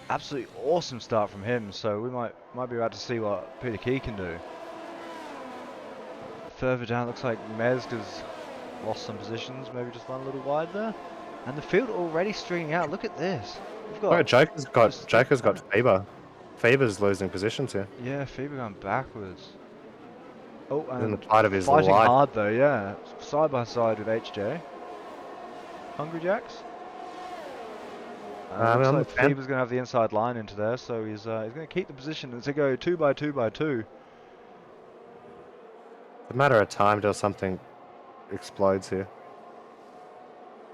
Absolutely awesome start from him. So we might be about to see what Peter Key can do. Further down, looks like Mez has lost some positions, maybe just run a little wide there. And the field already stringing out. Look at this. We've got Oh, Joker's got Faber. Faber's losing positions here. yeah, Faber going backwards. Oh, He's in the and fight of his fighting life. hard though, yeah. Side by side with HJ. Hungry Jacks. Looks On the like fence. Faber's going to have the inside line into there, so he's going to keep the position and to go 2 by 2 by 2. It's a matter of time till something explodes here.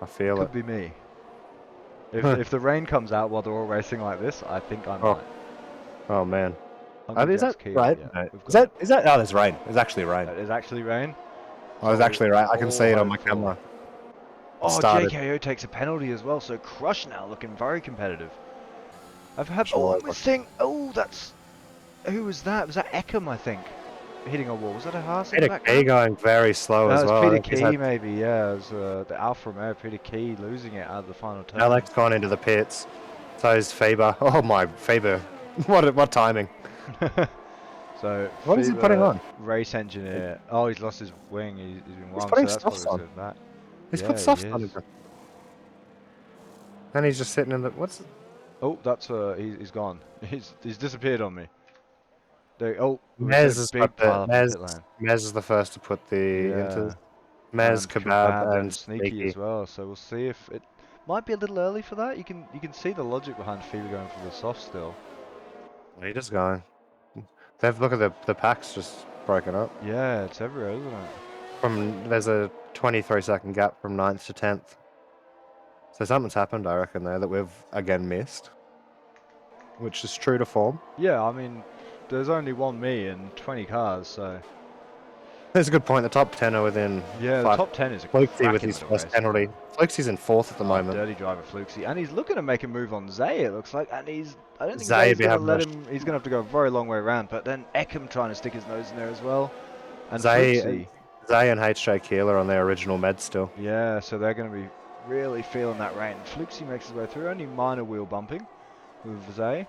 I feel it. Could be me. If the rain comes out while they're all racing like this, I think I might. Oh man. Hungry Is Jack's that key, right? yeah. No. We've Is got that? Oh, there's rain. There's actually rain. that is actually rain. I was So actually right. I can see it on my hopeful. camera. It Oh, started. JKO takes a penalty as well, so Crush now looking very competitive. I've had. Sure. Oh, I'm missing. Oh, that's. Who was that? Was that Eckham, I think? Hitting a wall. Was that a Haas in the Peter Key background? going very slow as It's well. I Peter think he's had Key, maybe, yeah. It was the Alfa Romeo, Peter Key losing it out of the final turn. Alex gone into the pits. So is Faber. Oh my Faber. What timing? So, What is he putting Faber, on? race engineer. Oh, he's lost his wing. He's been He's won, putting so that's probably softs what's on. going back. He's Yeah, put he softs on is. him. And he's just sitting in the. What's. Oh, that's he's gone. He's disappeared on me. Oh, we're Mez getting a has big got the pile up in pit lane. Mez is the first to put the Yeah, into Mez, and Kebab, Kebab and and Sneaky Sneaky. as well. So we'll see if it might be a little early for that. You can see the logic behind Fever going for the soft still. He just going. They've look at the packs just broken up. Yeah, it's everywhere, isn't it? There's a 23-second gap from 9th to 10th. So something's happened, I reckon, there that we've again missed, which is true to form. Yeah, I mean, there's only one me and 20 cars, so There's a good point. The top 10 are within yeah, the 5. top 10 is a Flukesy with cracking his little first race, isn't penalty. it? Flukesy's in 4th at the Oh, moment. dirty driver Flukesy, and he's looking to make a move on Zay. It looks like, and I don't think Zay Zay's be going to having let a him. He's going to have to go a very long way around. But then Eckham trying to stick his nose in there as well, and Zay Flukesy. and HJ Keel are on their original med still. Yeah, so they're going to be really feeling that rain. Flukesy makes his way through, only minor wheel bumping with Zay.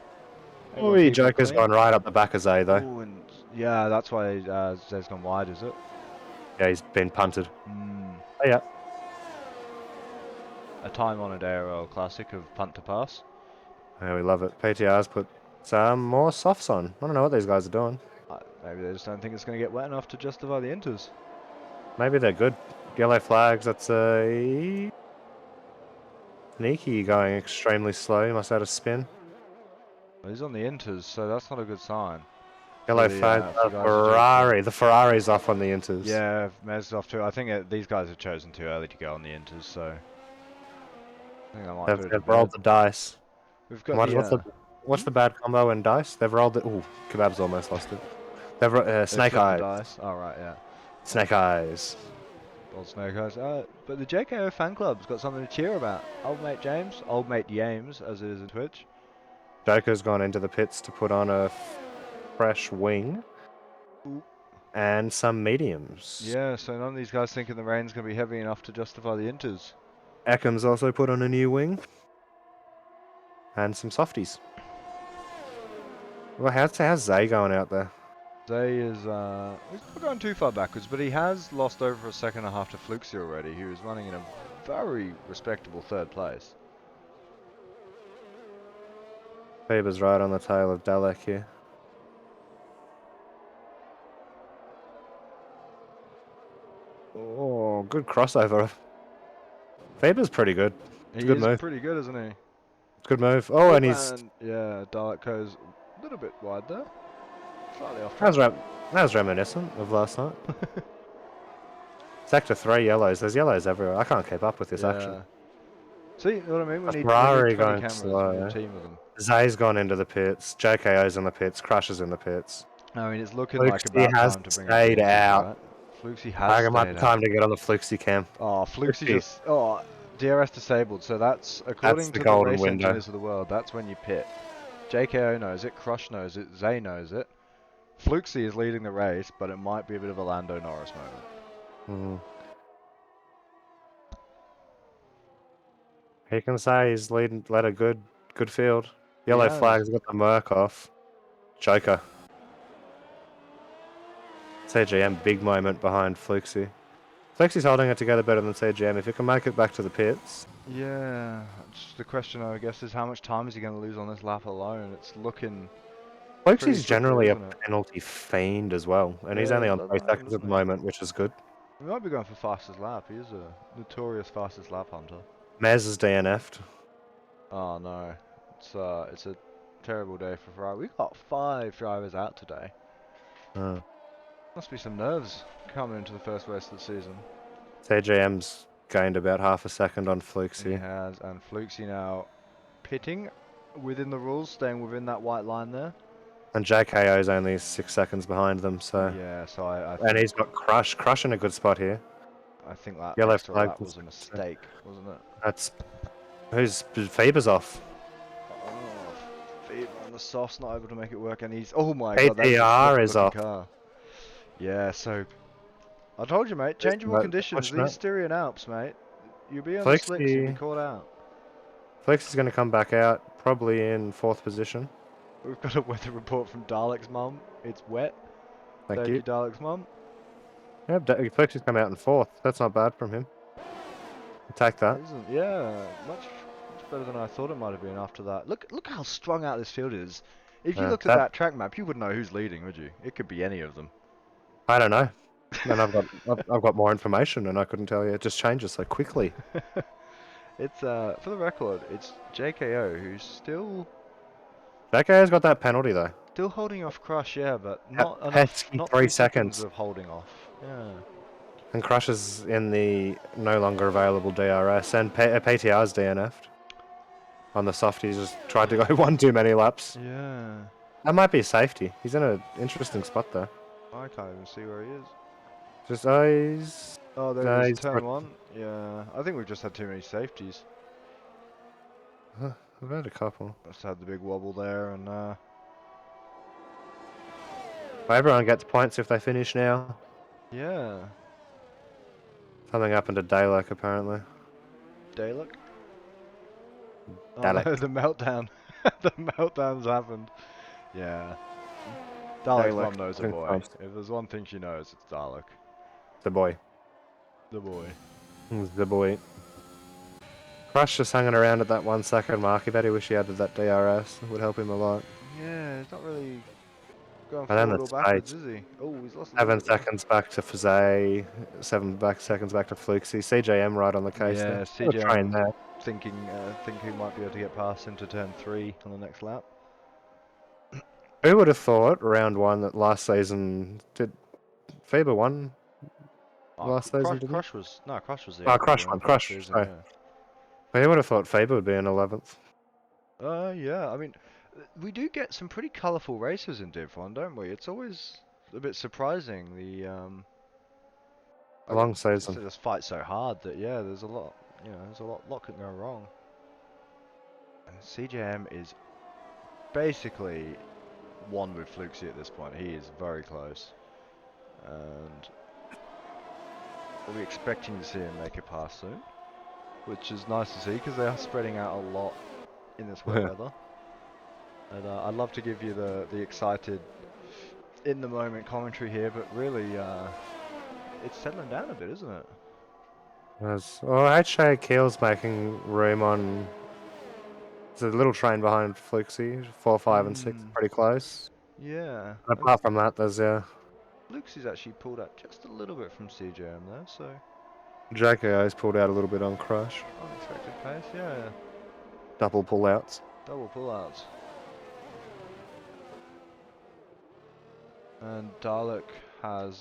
Oh, Joker's going right up the back of Zay though. Oh, and yeah, that's why Zay's gone wide, is it? Yeah, he's been punted. Mm. Oh yeah. a time-honoured ARL classic of punt to pass. Yeah, we love it. PTR's put some more softs on. I don't know what these guys are doing. Maybe they just don't think it's going to get wet enough to justify the inters. Maybe they're good. Yellow flags, that's a... Sneaky going extremely slow. He must have had a spin. Well, he's on the inters, so that's not a good sign Yellow flag, for you guys to do it quick. Ferrari. The Ferrari's off on the inters. Yeah, Mez is off too. I think these guys have chosen too early to go on the inters, so I think I might They've, put it to they've rolled bed. the dice. We've got What, the what's the bad combo in dice? They've rolled it. Ooh, Kebab's almost lost it. they Snake flipped the eyes. dice. Oh right, yeah. Snake eyes. Old Snake Eyes. But the JKO fan club's got something to cheer about. Old mate James, old mate James, as it is in Twitch. Joker's gone into the pits to put on a fresh wing Ooh. and some mediums. Yeah, so none of these guys thinking the rain's going to be heavy enough to justify the inters. Eckham's also put on a new wing and some softies. Well, how's Zay going out there? Zay is, he's not going too far backwards, but he has lost over a second and a half to Fluxy already, who is running in a very respectable third place. Faber's right on the tail of Dalek here. Oh, good crossover. Faber's pretty good. It's a He good is move. pretty good, isn't he? Good move. Oh, and he's... And yeah, Dalek goes a little bit wide there. Slightly off That track. was reminiscent of last night. Sector 3 yellows. There's yellows everywhere. I can't keep up with this action. Yeah. See what I mean? A We need Ferrari 20 going cameras. We need a slow. team of them. Zay's gone into the pits. JKO's in the pits. Crusher's in the pits. I mean, it's looking like Fluxy about has time to bring in stayed Fluxy, out. right? Fluxy has I might be stayed time out. to get on the Fluxy cam. Oh, Fluxy Fluxy. just... Oh, DRS disabled. So that's, That's according the to the golden race window. engineers of the world, that's when you pit. JKO knows it, Crush knows it, Zay knows it. Fluxy is leading the race, but it might be a bit of a Lando Norris moment. He can say he's led a good field. Yellow flag's got the Merc off. Joker. CGM, big moment behind Fluxy. Fluxy's holding it together better than CGM. If he can make it back to the pits. Yeah, just the question I guess is how much time is he going to lose on this lap alone? It's looking pretty Fluxy's slippery, generally a isn't it? penalty fiend as well. And he's Yeah, only he on does 3 like them, seconds at doesn't the he? moment, which is good. He might be going for fastest lap. He is a notorious fastest lap hunter. Mez is DNF'd. Oh no, it's a terrible day for Ferrari. We've got 5 drivers out today. Must be some nerves coming into the first race of the season. CGM's gained about half a second on He Fluxy. has, and Fluxy now pitting within the rules, staying within that white line there. And JKO's only 6 seconds behind them, so... Yeah, so I And think he's got Crush in a good spot here. that Yellow extra flag. lap was a mistake, wasn't it? That's... Who's... Faber's off. Oh, Fever on the softs, not able to make it work, and he's... Oh my god, that's a APR slippery is looking off. car. Yeah, so... I told you, mate, changeable But conditions. pushing These it. Styrian Alps, mate. You'll be on the slicks, you'll be Fluxy... caught out. Fluxy's going to come back out, probably in 4th position. We've got a weather report from Dalek's mum. It's wet. Thank Thank you. you, Dalek's mum. Yep, Fluxy's come out in 4th. That's not bad from him. Take that. Isn't? Yeah, much better than I thought it might have been after that. Look how strung out this field is. If you looked at that track map, you wouldn't know who's leading, would you? It could be any of them. I don't know. And I've got more information, and I couldn't tell you. It just changes so quickly. It's for the record, it's JKO who's still JKO's got that penalty though. still holding off Crush, yeah, but not enough. Pesky Not 3 3 seconds seconds. of holding off. Yeah. And Crush is in the no longer available DRS, and PTR's DNF'd. On the soft, he's just tried to go one too many laps. Yeah. That might be safety. He's in an interesting spot there. I can't even see where he is. Just eyes. Oh, there he is. Turn 1. Yeah. I think we've just had too many safeties. I've had a couple. Just had the big wobble there, and Everyone gets points if they finish now. yeah. Something happened to Dalek apparently. Dalek? Oh Dalek. no, the meltdown. The meltdown's happened. Yeah. Dalek's mum knows a boy. If there's one thing she knows, it's Dalek. The boy. The boy. The boy. Crush just hanging around at that 1 second mark. I bet he wish he added that DRS. It would help him a lot. Yeah, he's not really going And then forward the or backwards, space. is he? Oh, he's lost a little 7 bit there. seconds back to Fazay. 7 seconds back to Fluxy. CJM right on the case there. Yeah, Still a train CJM there. think he might be able to get past into turn 3 on the next lap. Who would have thought round 1 that last season did Faber won Oh, last season, didn't he? Crush was the Oh, overall Crush winner won. for last Crush. season, Sorry. yeah. But who would have thought Faber would be in 11th? Yeah, I mean, we do get some pretty colourful races in Div 1, don't we? It's always a bit surprising, A like, long just season. to just fight so hard that, yeah, there's a lot, there's a lot can go wrong. And CJM is basically one with Fluxy at this point. He is very close. And we'll be expecting to see him make a pass soon, which is nice to see because they are spreading out a lot in this wet weather. And I'd love to give you the excited, in the moment commentary here, but really, it's settling down a bit, isn't it? HA Keel's making room on. There's a little train behind Fluxy. 4, 5, and 6. Hmm. Pretty close. Yeah. And apart from that, there's Luke's actually pulled out just a little bit from CJM there, so JKO's pulled out a little bit on Crush. unexpected pace. Yeah. Double pullouts. Double pullouts. And Dalek has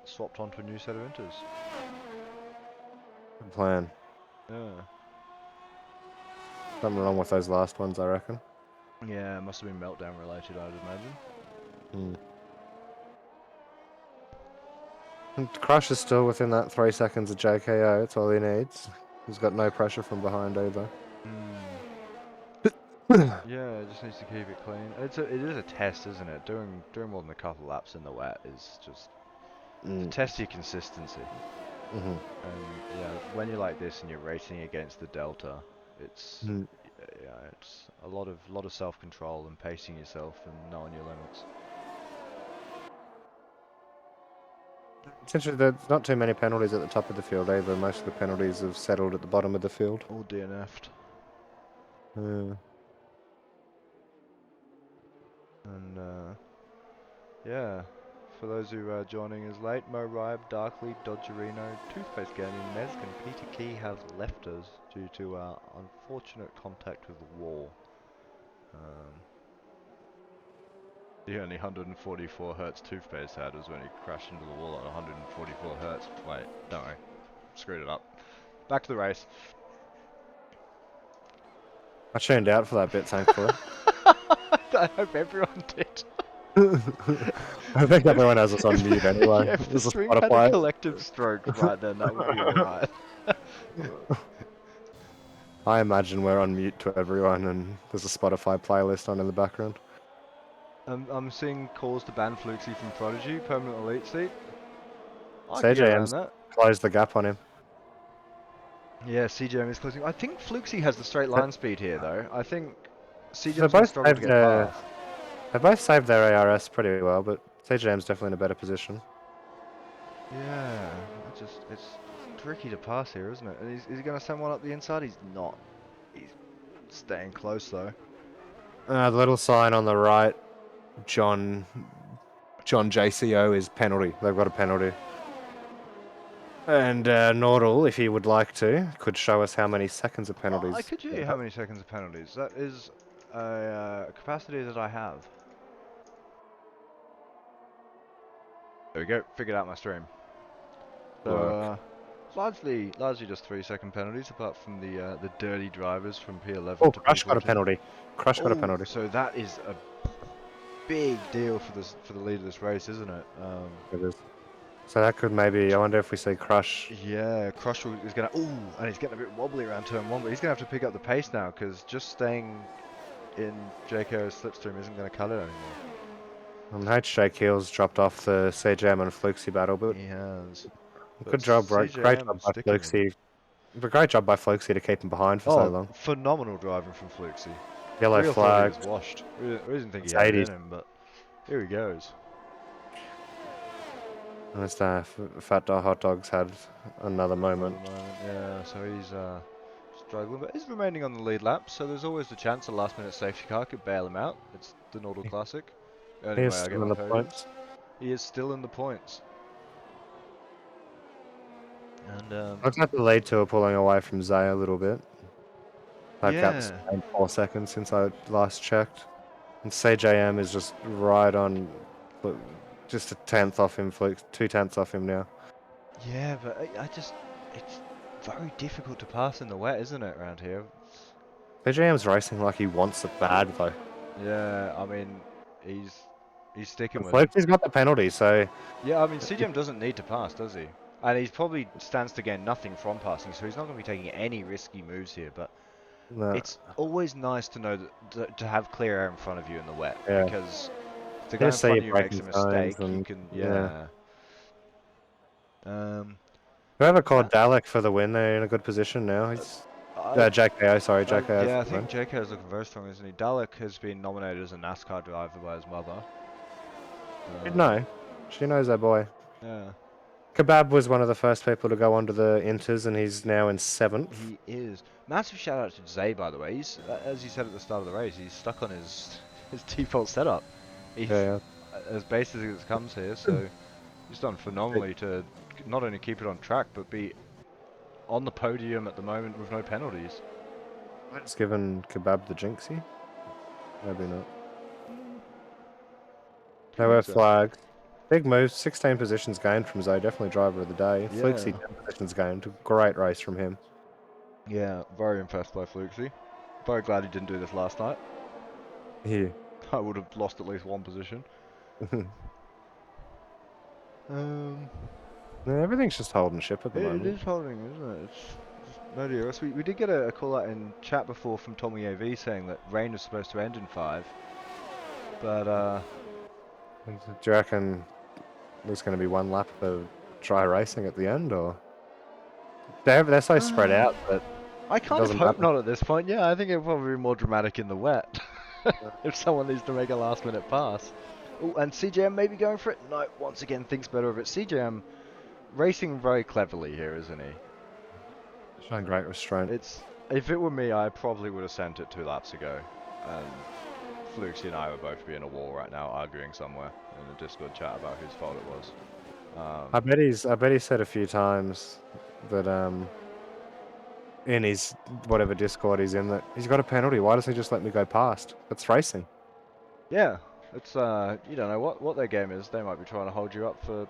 swapped onto a new set of inters. Good plan. Yeah. Something wrong with those last ones, I reckon. Yeah, must have been meltdown related, I'd imagine. Hmm. And Crush is still within that 3 seconds of JKO. That's all he needs. He's got no pressure from behind either. Yeah, it just needs to keep it clean. It is a test, isn't it? Doing more than a couple laps in the wet is just to Mm. test your consistency. Mm-hmm. And yeah, when you're like this and you're racing against the delta, it's Mm. yeah, it's a lot of self-control and pacing yourself and knowing your limits. Essentially, there's not too many penalties at the top of the field either. Most of the penalties have settled at the bottom of the field. All DNF'd. Yeah. And yeah, for those who are joining us late, Mo Ribe, Darkly, Dodgerino, Toothpaste Gaming, Mezg and Peter Key have left us due to unfortunate contact with the wall. The only 144 hertz Toothpaste had was when he crashed into the wall at 144 hertz. Wait, don't worry. Screwed it up. Back to the race. I tuned out for that bit, thankfully. I hope everyone did. I think everyone has us on mute anyway. Yeah, if the There's a stream had a Spotify. collective stroke right then, that would be alright. I imagine we're on mute to everyone, and there's a Spotify playlist on in the background. I'm seeing calls to ban Fluxy from Prodigy, permanent elite seat. I could get around CJM's that. closed the gap on him. Yeah, CJM is closing. I think Fluxy has the straight line speed here, though. I think They CJM's going to both struggle to saved get past. they both saved their ARS pretty well, but CJM's definitely in a better position. Yeah, it's tricky to pass here, isn't it? And is he going to send one up the inside? He's not. He's staying close, though. The little sign on the right, John JCO is penalty. They've got a penalty. And Nordal, if he would like to, could show us how many seconds of Oh, I penalties. could show you how many seconds of penalties. That is a capacity that I have. There we go. Figured out my stream. So Work. largely just 3-second penalties, apart from the dirty drivers from Oh, P11 to Crush got a P14. penalty. Crush got a Oh, penalty. so that is a big deal for the lead of this race, isn't it? It is. So that could maybe. I wonder if we see Crush. Yeah, is gonna. Ooh, and he's getting a bit wobbly around turn 1, but he's gonna have to pick up the pace now because just staying in JKO's slipstream isn't gonna cut it anymore. And HJ Keels dropped off the CJM and Fluxy battle, but He has. good But job, right? Great CJM job is by sticking them. Fluxy. But great job by Fluxy to keep him behind for so Oh, long. phenomenal driving from Fluxy. Yellow Real thought he flag. was washed. We didn't think he It's had it 80s. in him, but here he goes. And it's Fat Dog Hot Dogs had another Another moment. moment, yeah. So he's struggling, but he's remaining on the lead lap, so there's always the chance a last-minute safety car could bail him out. It's the Nordal Classic. The He only is way I get still in my the podiums. points. He is still in the points. And, Looks like the lead two are pulling away from Zay a little bit. That gap's yeah. gained 4 seconds since I last checked. And CJM is just right on, just a tenth off him, 2 tenths off him now. Yeah, but it's very difficult to pass in the wet, isn't it, around here? CJM's racing like he wants it bad though. Yeah, I mean, he's sticking And with him. Floke's got the penalty, so Yeah, I mean, CGM doesn't need to pass, does he? And he probably stands to gain nothing from passing, so he's not going to be taking any risky moves here. But no, it's always nice to know that to have clear air in front of you in the wet, yeah. because if the You guy in just see front your of you makes a braking signs mistake, you and can, yeah. yeah. Um, Whoever called Ma- Dalek for the win, they're in a good position now. uh, He's I, JKO, sorry, JKO yeah, for I the think win. JK is looking very strong, isn't he? Dalek has been nominated as a NASCAR driver by his mother. Should Um, know. She knows that boy. yeah. Kebab was one of the first people to go onto the Inters, and he's now in 7th. He is. Massive shout out to Zay, by the way. He's, as you said at the start of the race, he's stuck on his his default setup. He's Yeah, as basic as it comes here, so he's done yeah. phenomenally to not only keep it on track, but be on the podium at the moment with no penalties. It's given Kebab the jinxie. Maybe not. Mm, do They you were think so? flagged. Big moves, 16 positions gained from Zay, definitely driver of the day. Fluxy, Yeah. 10 positions gained. Great race from him. Yeah, very impressed by Fluxy. Very glad he didn't do this last night. Yeah. I would have lost at least one position. Um, Everything's just holding ship at the it moment. is holding, isn't it? It's no deal. We did get a call out in chat before from Tommy AV saying that rain was supposed to end in 5. But, Do you reckon there's going to be one lap of dry racing at the end, or they're so spread uh, out that I it kind of doesn't hope matter? not at this point. Yeah, I think it'll probably be more dramatic in the wet. If someone needs to make a last minute pass. Oh, and CJM may be going for it. No, once again thinks better of it. CJM racing very cleverly here, isn't he? Showing great restraint. It's if it were me, I probably would have sent it 2 laps ago. And Fluxy and I would both be in a wall right now, arguing somewhere in a Discord chat about whose fault it was. I bet he said a few times that in his whatever Discord he's in that he's got a penalty. Why doesn't he just let me go past? That's racing. Yeah, it's you don't know what their game is. They might be trying to hold you up for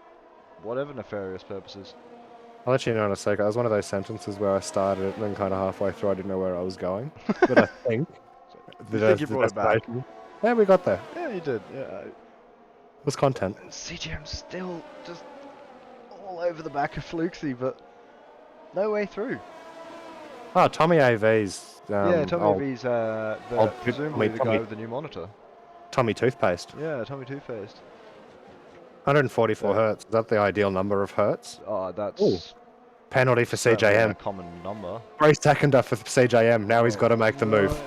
whatever nefarious purposes. I'll let you know in a sec. That was one of those sentences where I started it and then kind of halfway through I didn't know where I was going. But I think So, the, you think you the brought it back? destination. Yeah, we got there. Yeah, you did. Yeah. It was content. And CGM's still just all over the back of Fluxy, but no way through. Oh, Tommy AV's Yeah, Tommy old, V's old presumably the guy with the new monitor. Tommy Toothpaste. Yeah, Tommy Two-Faced. 144 So, hertz. Is that the ideal number of hertz? Oh, that's penalty for certainly a CJM. common number. 3 seconder for CJM. Now he's Oh got to make the move. no!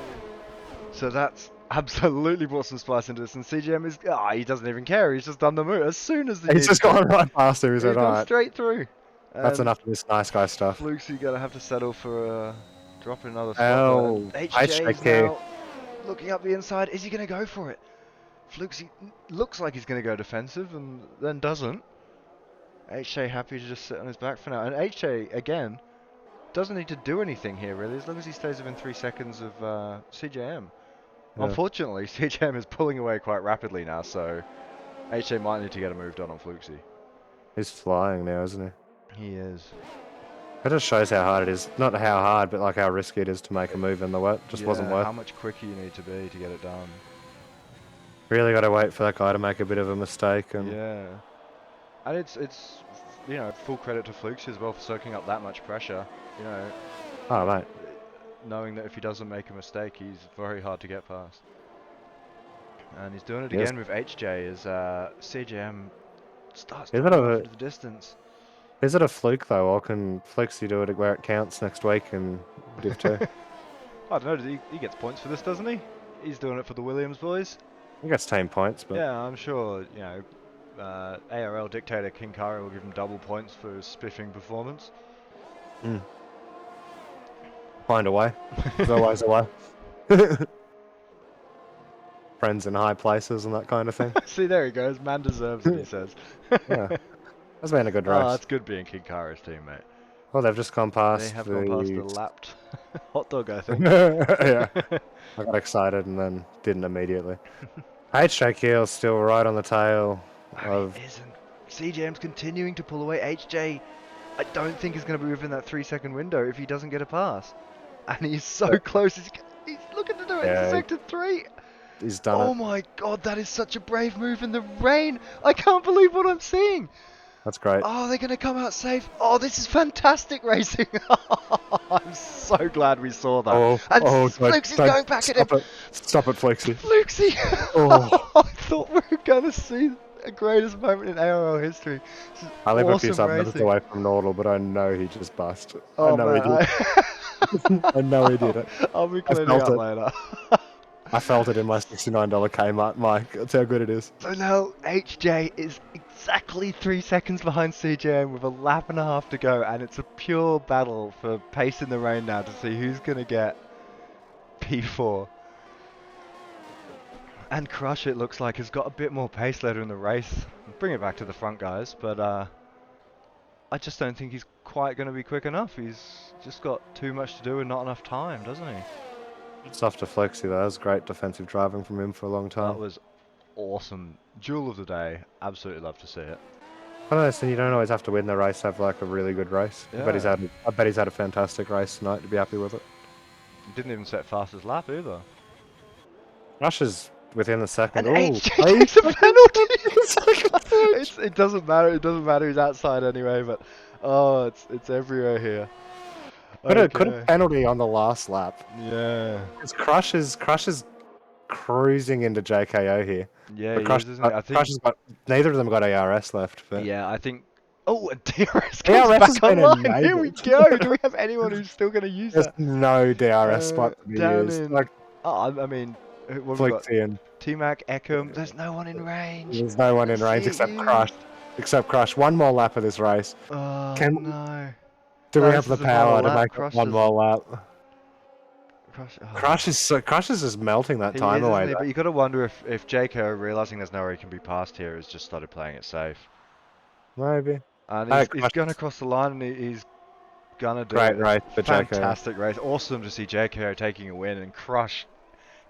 So that's absolutely brought some spice into this, and CGM is he doesn't even care. He's just done the move as soon as he He's needed just to. gone right past him. He He's said, gone alright, straight through. that's And enough of this nice guy stuff. Fluxy gonna have to settle for dropping another spot there. And Oh, HJ is HJK. now looking up the inside. Is he gonna go for it? Fluxy looks like he's gonna go defensive and then doesn't. HJ happy to just sit on his back for now. And HJ again doesn't need to do anything here really, as long as he stays within 3 seconds of CJM. Yeah, Unfortunately, CJM is pulling away quite rapidly now, so HJ might need to get a move done on Fluxy. he's flying now, isn't he? He is. It just shows how hard it is. Not how hard, but like how risky it is to make a move in the wet. Just wasn't Yeah, worth how it. much quicker you need to be to get it done. Really got to wait for that guy to make a bit of a mistake. And Yeah. And it's full credit to Fluxy as well for soaking up that much pressure. You know, oh mate, knowing that if he doesn't make a mistake, he's very hard to get past. And he's doing it yes. again with HJ as CJM starts Is it dropping off a into the distance. is it a fluke though, or can Flukesy do it where it counts next week and Div 2? I don't know, he gets points for this, doesn't he? He's doing it for the Williams boys. He gets team points, but Yeah, I'm sure, ARL dictator King Kari will give him double points for his spiffing performance. mm. Find a way. There's always a way. Friends in high places and that kind of thing. See, there he goes. Man deserves it, he says. Yeah, that's been a good Oh, race. it's good being King Kara's teammate. Well, they've just gone They past have gone past the the. lapped hot dog, I think. Yeah, I got excited and then didn't immediately. HJ Keel's still right on the tail No, of. he isn't. CJM's continuing to pull away. HJ, I don't think is going to be within that 3 second window if he doesn't get a pass. And he's so close. He's looking to do it into Yeah, sector 3. he's done Oh it. my god, that is such a brave move in the rain. I can't believe what I'm seeing. That's great. Oh, they're going to come out safe. Oh, this is fantastic racing. I'm so glad we saw that. And Flukes is going back at him. Stop it, Flakesy. Flukesy. Oh, I thought we were going to see the greatest moment in ARL history. This is I live a few awesome suburbs racing. away from Nordal, but I know he just bust. I Oh know he man, did. I know he did it. I'll be I cleaning felt up it. later. I felt it in my $69 Kmart, Mike. That's how good it is. So now HJ is exactly 3 seconds behind CJM with a lap and a half to go, and it's a pure battle for pace in the rain now to see who's going to get P4. And Crush, it looks like, has got a bit more pace later in the race. Bring it back to the front, guys, but I just don't think he's quite going to be quick enough. He's just got too much to do and not enough time, doesn't he? It's off to Flexi, though. That was great defensive driving from him for a long That time. was awesome. Jewel of the day. Absolutely love to see it. I don't know, so you don't always have to win the race to have like a really good race. Yeah. I bet he's had a fantastic race tonight to be happy with it. Didn't even set fastest lap either. Rush is within the second. And Oh, HJ takes a penalty. It doesn't matter. It doesn't matter. He's outside anyway. But oh, it's everywhere here. could have Okay. penalty on the last lap. Yeah. It's Crush is cruising into JKO here. Yeah, But he is, isn't he? I think. Crush has got neither of them got ARS left. But Yeah, I think. Oh, and DRS comes DRS has back been online. Here we enabled. go. Do we have anyone who's still going to use There's that? no DRS spot to be Down used. in. Like Oh, I mean, what have we got? Flexi and T-Mac, Eckham. There's no one in range. there's no one in Let's range see it except used. Crush. Except Crush. One more lap of this race. Oh Can no. do No, we this have the is the final power to lap. make it Crush one is- more lap? Crush. Oh. Crush is just melting that He time is, away. isn't he? Though. But you got to wonder if JK, realizing there's nowhere he can be passed here, has just started playing it safe. Maybe. And Hey, he's Crush, gone across the line and he's gonna do great it. race for JK. Fantastic race. Awesome to see JKO taking a win, and Crush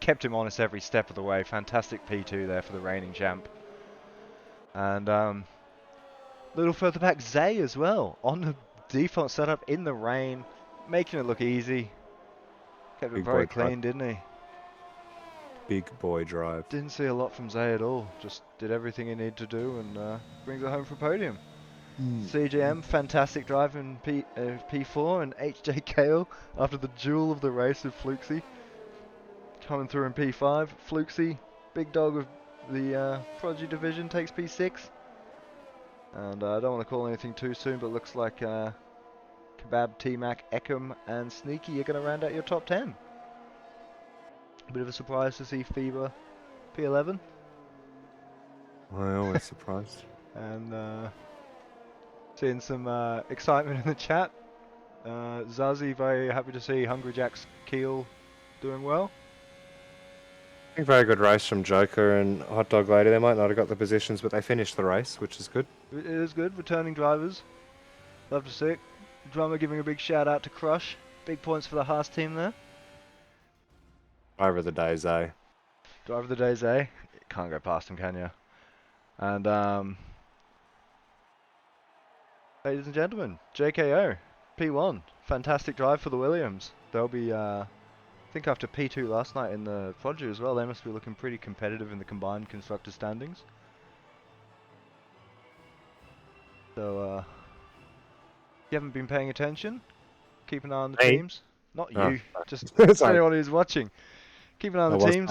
kept him honest every step of the way. Fantastic P2 there for the reigning champ. And a little further back, Zay as well on the default setup in the rain, making it look easy. Kept it Big very boy clean, didn't he? Big boy drive. Didn't see a lot from Zay at all. Just did everything he needed to do and brings it home for podium. CJM, fantastic drive in P4, and HJKO after the duel of the race with Flukesy. Coming through in P5. Flukesy, big dog of the Prodigy division, takes P6. And I don't want to call anything too soon, but looks like Kebab, T-Mac, Eckham, and Sneaky are going to round out your top 10. A bit of a surprise to see FIBA P11. I always surprised. And seeing some excitement in the chat. Zazie, very happy to see Hungry Jack's Keel doing well. I think very good race from Joker and Hot Dog Lady. They might not have got the positions, but they finished the race, which is good. It is good, returning drivers. Love to see it. Drummer giving a big shout out to Crush. Big points for the Haas team there. Over the days, eh? Driver of the day, Zay. Can't go past him, can you? And ladies and gentlemen, JKO, P1. Fantastic drive for the Williams. They'll be, I think after P2 last night in the Prodigy as well, they must be looking pretty competitive in the combined constructor standings. So, you haven't been paying attention? Keep an eye on the Me? teams. Not Oh, you, just sorry. anyone who's watching. Keep an eye on the teams.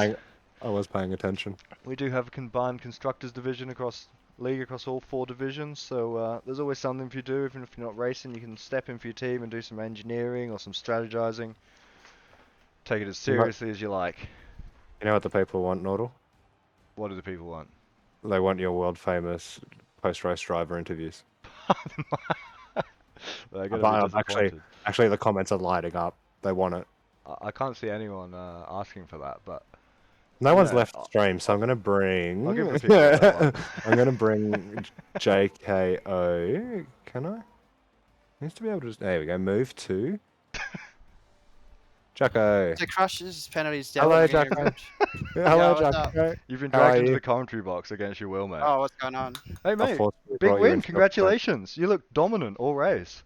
I was paying attention. We do have a combined constructors division across league across all 4 divisions, so there's always something for you to do. Even if you're not racing, you can step in for your team and do some engineering or some strategizing. Take it as seriously as you like. You know what the people want, Nordal? What do the people want? They want your world famous post-race driver interviews. They're going to be disappointed. Actually, the comments are lighting up. they want it. I can't see anyone asking for that, but No one's yeah, left the stream, so I'm gonna bring. I'll give him a picture of that one. I'm gonna bring JKO. Can I? Needs to be able to. There we go. Move to Jacko. The crushes, penalties, Hello, definitely Jacko. getting Hello, what's up? Jacko. You've been How dragged are into you? the commentary box against your will, mate. Oh, what's going on? Hey, I mate, forcibly big brought you win! into the front. Congratulations! You look dominant all race.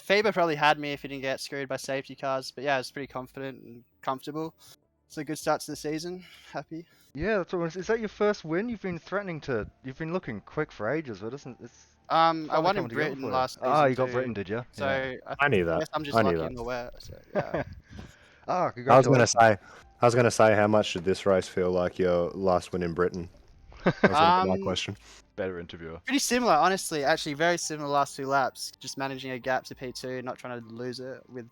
Faber probably had me if he didn't get screwed by safety cars, but yeah, I was pretty confident and comfortable. It's a good start to the season. Happy. Yeah, that's what. Is that your first win? You've been threatening to. You've been looking quick for ages, but it's I finally won in coming together Britain for you. last Ah, season you got too, Britain, did you? so Yeah. I knew I that. guess I'm just I knew lucky that. in the wet. So yeah. Ah, I was gonna congratulations. say. I was gonna say, how much did this race feel like your last win in Britain? That was gonna be my question. Better interviewer. Pretty similar, honestly. Actually, very similar last 2 laps. Just managing a gap to P2, not trying to lose it with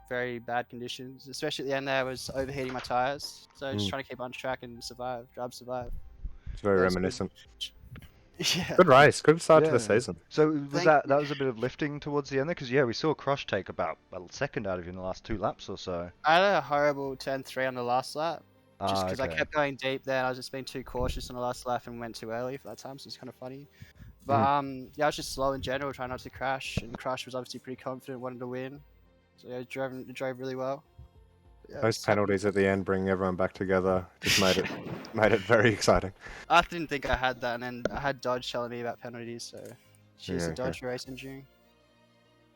very bad conditions. Especially at the end there, I was overheating my tires. So just trying to keep on track and survive, survive. It's very Well, that's good. reminiscent. Yeah. Good race. Good start to Yeah. the season. So was Thank that you. that was a bit of lifting towards the end there? Because yeah, we saw Crush take about a second out of you in the last 2 laps or so. I had a horrible turn 3 on the last lap. Just Ah, because I okay. kept going deep there, and I was just being too cautious on the last lap and went too early for that time, so it's kind of funny. But yeah, I was just slow in general, trying not to crash. And Crush was obviously pretty confident, wanted to win, so yeah, drove really well. But yeah, Those just happy. penalties at the end, bringing everyone back together, just made it very exciting. I didn't think I had that, and then I had Dodge telling me about penalties, so cheers Yeah, to Dodge okay. for race engineering.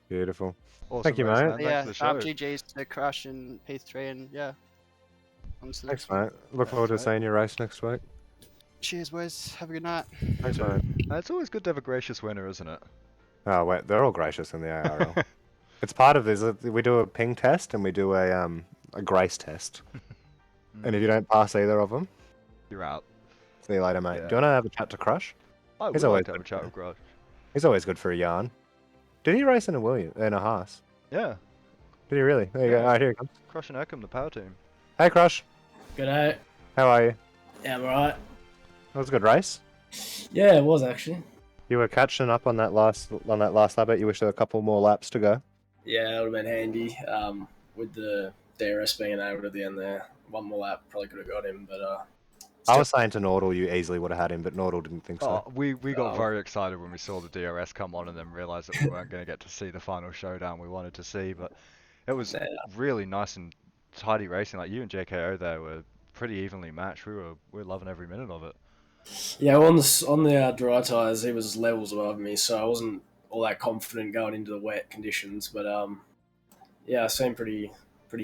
Beautiful. Awesome Thank you, race, mate. man. But Thanks yeah, for the show. GG's to Crush and P3, and yeah, on to the Thanks, next one. mate. Look forward to mate. seeing your race next week. Cheers, boys. Have a good night. Thanks, So, mate. it's always good to have a gracious winner, isn't it? Oh, wait, they're all gracious in the ARL. It's part of this. We do a ping test and we do a grace test. And if you don't pass either of them, You're out. see you later, mate. Yeah. Do you want to have a chat to Crush? I would He's like always to have a good chat for with Crush. He's always good for a yarn. Did he race in a Haas? Yeah, Did he really? There you go. Yeah. All right, here he comes. Crush and Eckham, the power team. Hey, Crush. G'day. How are you? Yeah, I'm alright. That was a good race. Yeah, it was actually. You were catching up on that last lap. I bet you wish there were a couple more laps to go. Yeah, that would have been handy. With the DRS being enabled at the end there, one more lap probably could have got him, but I was saying to Nordal you easily would have had him, but Nordal didn't think so. Oh, we got Oh. very excited when we saw the DRS come on and then realised that we weren't going to get to see the final showdown we wanted to see. But it was Yeah. really nice and tidy racing. Like you and JKO there were pretty evenly matched. We were loving every minute of it. yeah, on the dry tyres, he was levels above me, so I wasn't all that confident going into the wet conditions. But yeah, I seemed pretty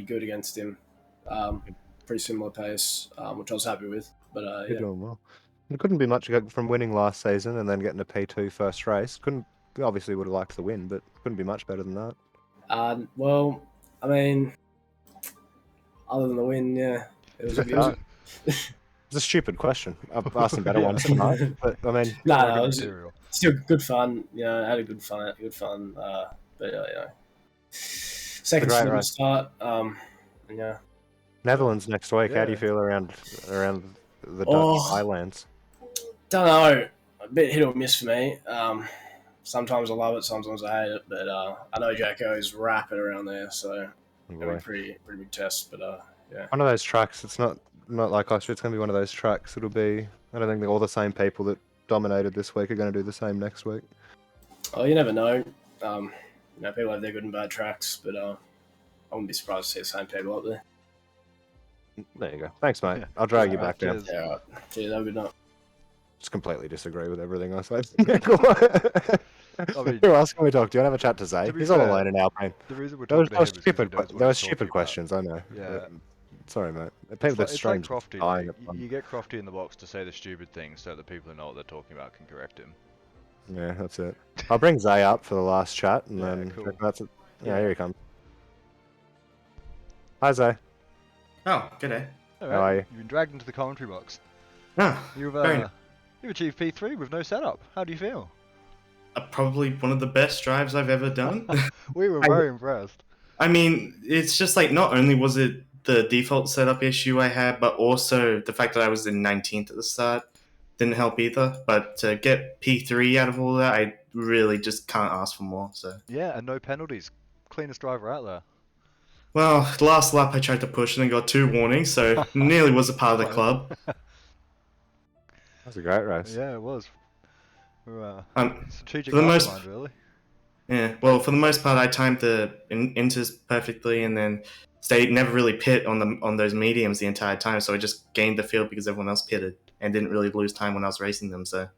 good against him. Pretty similar pace, which I was happy with. But You're yeah, doing well. It couldn't be much from winning last season and then getting a P2 first race. Obviously would have liked the win, but couldn't be much better than that. well, I mean, other than the win, yeah, it was. It's a stupid question. I've asked some better ones tonight, but I mean, No, Good it was material. still good fun. You know, I had a good fun. But you know, second great swim race. start. Yeah. Netherlands next week. How do you Yeah. feel around the Dutch Oh. islands? Don't know. A bit hit or miss for me. Sometimes I love it, sometimes I hate it. But I know Jacko is rapid around there, so it'll be pretty big test. But yeah. One of those tracks. It's not like Austria. It's going to be one of those tracks. It'll be. I don't think that all the same people that dominated this week are going to do the same next week. Oh, you never know. You know, people have their good and bad tracks, but I wouldn't be surprised to see the same people up there. There you go. Thanks, mate. Yeah. I'll drag you Alright, back down. cheers. Yeah, right. Yeah, that would be nice. Just completely disagree with everything I said. I mean, Who else can we talk to? You want to have a chat to Zay? to be He's all fair, alone in Alpine. the reason we're There was, talking to him is 'cause he knows what there he's was talking stupid about. questions, I know. Yeah. Sorry, mate. People It's that like, it's like streams Crofty. dying Like, at fun. you get Crofty in the box to say the stupid things so that people who know what they're talking about can correct him. Yeah, that's it. I'll bring Zay up for the last chat, and Yeah, then cool. that's it. Yeah, Yeah. here he comes. Hi, Zay. Oh, g'day. All How are you? You've been dragged into the commentary box. Oh, You've very nice. you've achieved P3 with no setup. How do you feel? Probably one of the best drives I've ever done. We were very impressed. I mean, it's just like not only was it the default setup issue I had, but also the fact that I was in 19th at the start didn't help either. But to get P3 out of all that, I really just can't ask for more. So Yeah, and no penalties. Cleanest driver out there. Well, the last lap I tried to push and then got 2 warnings, so nearly was a part of the club. That's a great race. Yeah, it was. Strategic For the most, mastermind, really. yeah. Well, for the most part, I timed the inters perfectly, and then never really pit on those mediums the entire time. So I just gained the field because everyone else pitted, and didn't really lose time when I was racing them. So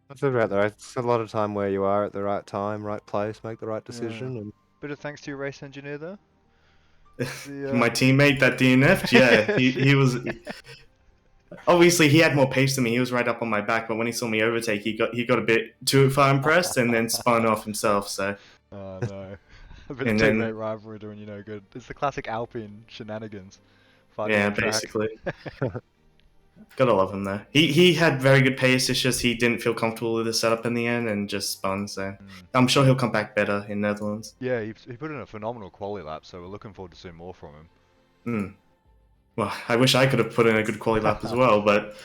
That's about the right. It's a lot of time where you are at the right time, right place, make the right Yeah. decision, and Bit of thanks to your race engineer there. my teammate that DNF'd, yeah, he was. Obviously, he had more pace than me. He was right up on my back, but when he saw me overtake, he got a bit too far impressed and then spun off himself. So, Oh no. A bit And of then- teammate rivalry doing you no good. It's the classic Alpine shenanigans. Fighting yeah, on track. basically. Gotta love him though. He had very good pace. It's just he didn't feel comfortable with the setup in the end and just spun. So I'm sure he'll come back better in Netherlands. Yeah, he put in a phenomenal quali lap, so we're looking forward to seeing more from him. Hmm. Well, I wish I could have put in a good quali lap as well, but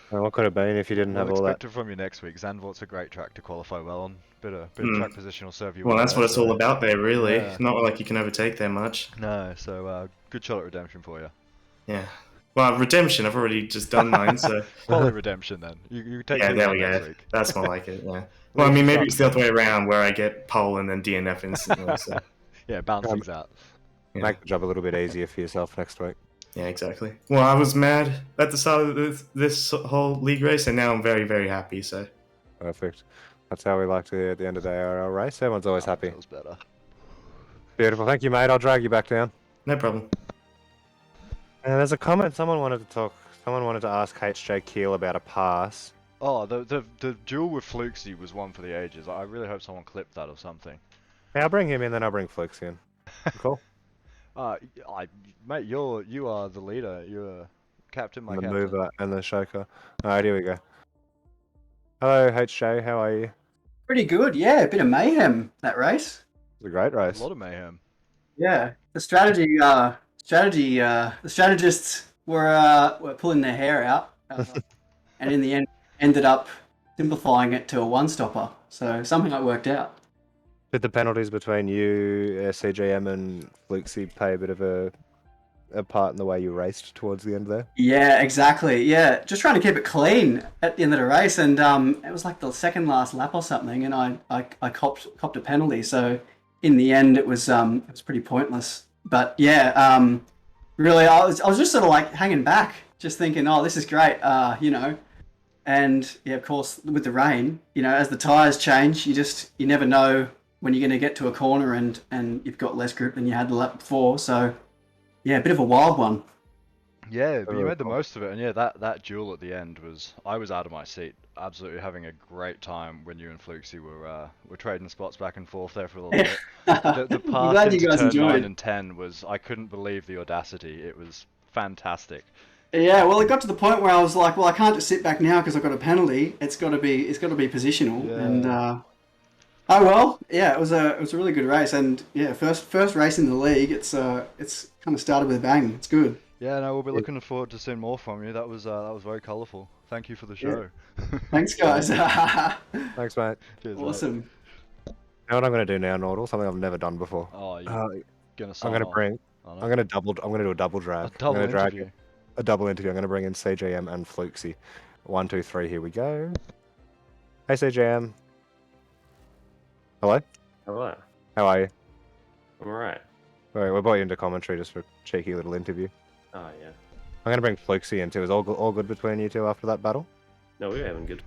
what could have been if you didn't We'll have all that? expect it from you next week. Zandvoort's a great track to qualify well on. Bit of track position will serve you well, well. that's what it's all about there, really. Yeah. Not like you can overtake there much. No, so good shot at redemption for you. Yeah. Well, redemption, I've already just done mine, so Quality redemption then. You take yeah, two there on we next go. week. That's more like it. Yeah. Well, I mean, maybe it's the other way around where I get pole and then DNF instantly. So Yeah, bounce things out. yeah. Make the job a little bit easier for yourself next week. Yeah, exactly. Well, I was mad at the start of this whole league race, and now I'm very, very happy. So Perfect. That's how we like to at the end of the ARL race. Everyone's always happy. Feels better. Beautiful. Thank you, mate. I'll drag you back down. no problem. And there's a comment. Someone wanted to ask HJ Keel about a pass. Oh, the duel with Flukesy was one for the ages. I really hope someone clipped that or something. Hey, I'll bring him in, then I'll bring Flukes in. Cool. Mate, you are the leader. You're captain, my The captain. mover and the shaker. Alright, here we go. Hello, HJ. How are you? Pretty good, yeah. A bit of mayhem that race. It was a great A race. lot of mayhem. Yeah, the strategists were pulling their hair out, and in the end ended up simplifying it to a one-stopper. So somehow it worked out. Did the penalties between you, CGM, and Flukesy play a bit of a part in the way you raced towards the end there? Yeah, exactly. Yeah, just trying to keep it clean at the end of the race, and it was like the second last lap or something, and I copped a penalty. So in the end, it was pretty pointless. But yeah, really, I was just sort of like hanging back, just thinking, oh, this is great, you know. And yeah, of course, with the rain, you know, as the tyres change, you never know when you're going to get to a corner, and you've got less grip than you had the lap before. So yeah, a bit of a wild one. Yeah, but you Oh, made the cool. most of it, and yeah, that duel at the end I was out of my seat, absolutely having a great time when you and Flukesy were trading spots back and forth there for a little bit. The I'm pass glad you into guys turn 9 enjoyed. and 10 was, I couldn't believe the audacity. It was fantastic. Yeah, well, it got to the point where I was like, well, I can't just sit back now because I've got a penalty. It's got to be positional. Yeah. And oh well, yeah, it was a really good race, and yeah, first race in the league. It's kind of started with a bang. It's good. Yeah, no, we'll be looking forward to seeing more from you. That was very colourful. Thank you for the show. Thanks, guys. Thanks, mate. Cheers, mate. Awesome. You know what I'm going to do now, Nordal? Something I've never done before. Oh, you're Uh, gonna I'm sign going to off. bring. Oh, no. I'm going to do a double drag. A double I'm going to drag interview. a double interview. I'm going to bring in CGM and Flukesy. 1, 2, 3. Here we go. Hey, CGM. Hello. Hello. How are you? I'm alright. Alright, we brought you into commentary just for a cheeky little interview. Oh, yeah. I'm going to bring Flukesy in too. Is all good between you two after that battle? No, we were having good.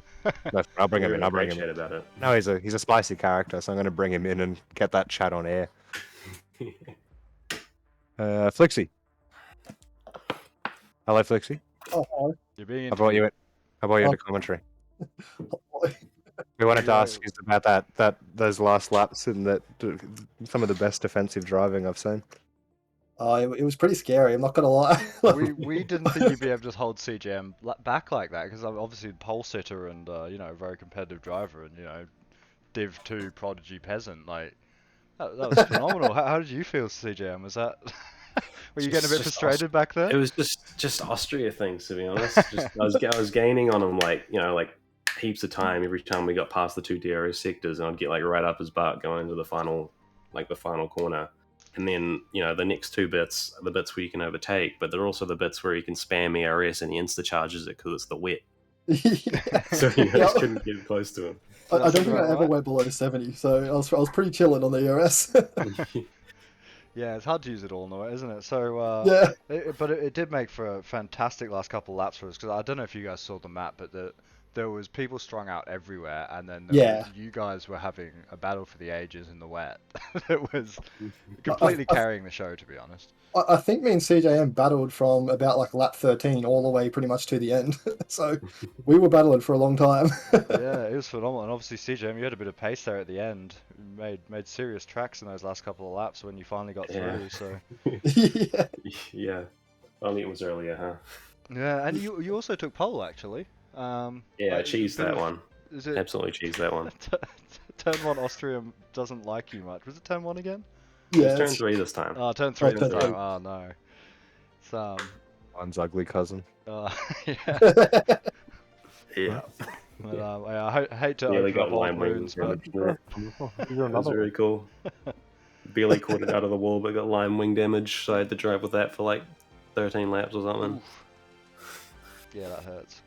I'll bring we him were in. a I'll bring great him chat in. about it. No, he's a spicy character, so I'm going to bring him in and get that chat on air. Flixie. Hello, Flixie. Oh, You're being I brought you in. I brought you into commentary. We wanted to ask you about those last laps and some of the best defensive driving I've seen. it was pretty scary. I'm not gonna lie. we didn't think you'd be able to hold CGM back like that, because I'm obviously pole sitter and you know, a very competitive driver, and you know, Div 2 prodigy peasant. Like that was phenomenal. How did you feel, CGM? Was that were you getting a bit Just frustrated back there? It was just Austria things, to be honest. I was gaining on him like heaps of time every time we got past the 2 DRS sectors, and I'd get like right up his butt going into the final corner. And then, the next two bits are the bits where you can overtake, but they're also the bits where you can spam ARS and he insta-charges it because it's the wet. Yeah. So you Yeah. just couldn't get close to him. I That's don't think I about ever right. went below 70, so I was pretty chilling on the ERS. Yeah, it's hard to use it all in the way, isn't it? So, Yeah. but it did make for a fantastic last couple of laps for us, because I don't know if you guys saw the map, but there was people strung out everywhere, and then Yeah. you guys were having a battle for the ages in the wet. That was I, completely I, carrying the show, to be honest. I think me and CJM battled from about like lap 13 all the way pretty much to the end. So we were battling for a long time. Yeah, it was phenomenal, and obviously CJM, you had a bit of pace there at the end. You made serious tracks in those last couple of laps when you finally got Yeah. through. So Yeah. Yeah. Only it was earlier, huh? yeah, and you also took pole actually. Yeah, I Like, cheesed bit that of- one. Is it Absolutely cheesed that one. turn one? Austria doesn't like you much. Was it turn one again? It was Yeah. turn 3 this time. Oh, turn three this turn time. three. Oh no. It's One's ugly cousin. yeah. Yeah. But, yeah, I hate to Nearly open up got old line wing wounds, but damage. That was very cool. Barely caught it out of the wall, but got lime wing damage, so I had to drive with that for like 13 laps or something. oof. Yeah, that hurts.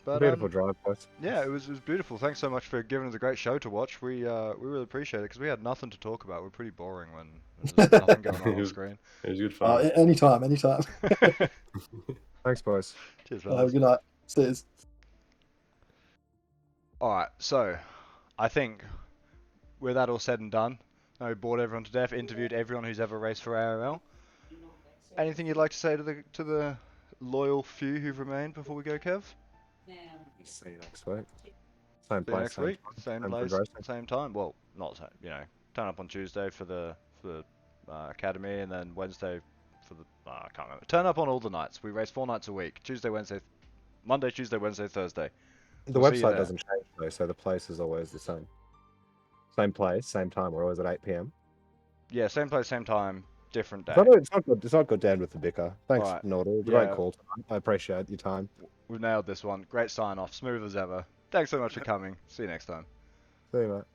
But Beautiful drive, boys. yeah, it was beautiful. Thanks so much for giving us a great show to watch. We really appreciate it because we had nothing to talk about. We're pretty boring when there's nothing going on screen. It was good fun. Anytime. Thanks, boys. Cheers, Have a fellas. good night. Cheers. Alright, so I think with that all said and done, we bored everyone to death, interviewed everyone who's ever raced for ARL. Anything you'd like to say to the loyal few who've remained before we go, Kev? See you next week. Same See you place, next same week, time, same same place, good racing. same time. Well, not same, turn up on Tuesday for the academy, and then Wednesday for the I can't remember. Turn up on all the nights. We race 4 nights a week: Tuesday, Wednesday, Monday, Tuesday, Wednesday, Thursday. The We'll see you website there. doesn't change though, so the place is always the same. Same place, same time. We're always at 8 p.m. Yeah, same place, same time, different day. It's not good. It's not good down with the bicker. Thanks, Alright. Nordal. Yeah. Great call tonight. I appreciate your time. We've nailed this one. Great sign off, smooth as ever. Thanks so much for coming. See you next time. See you, mate.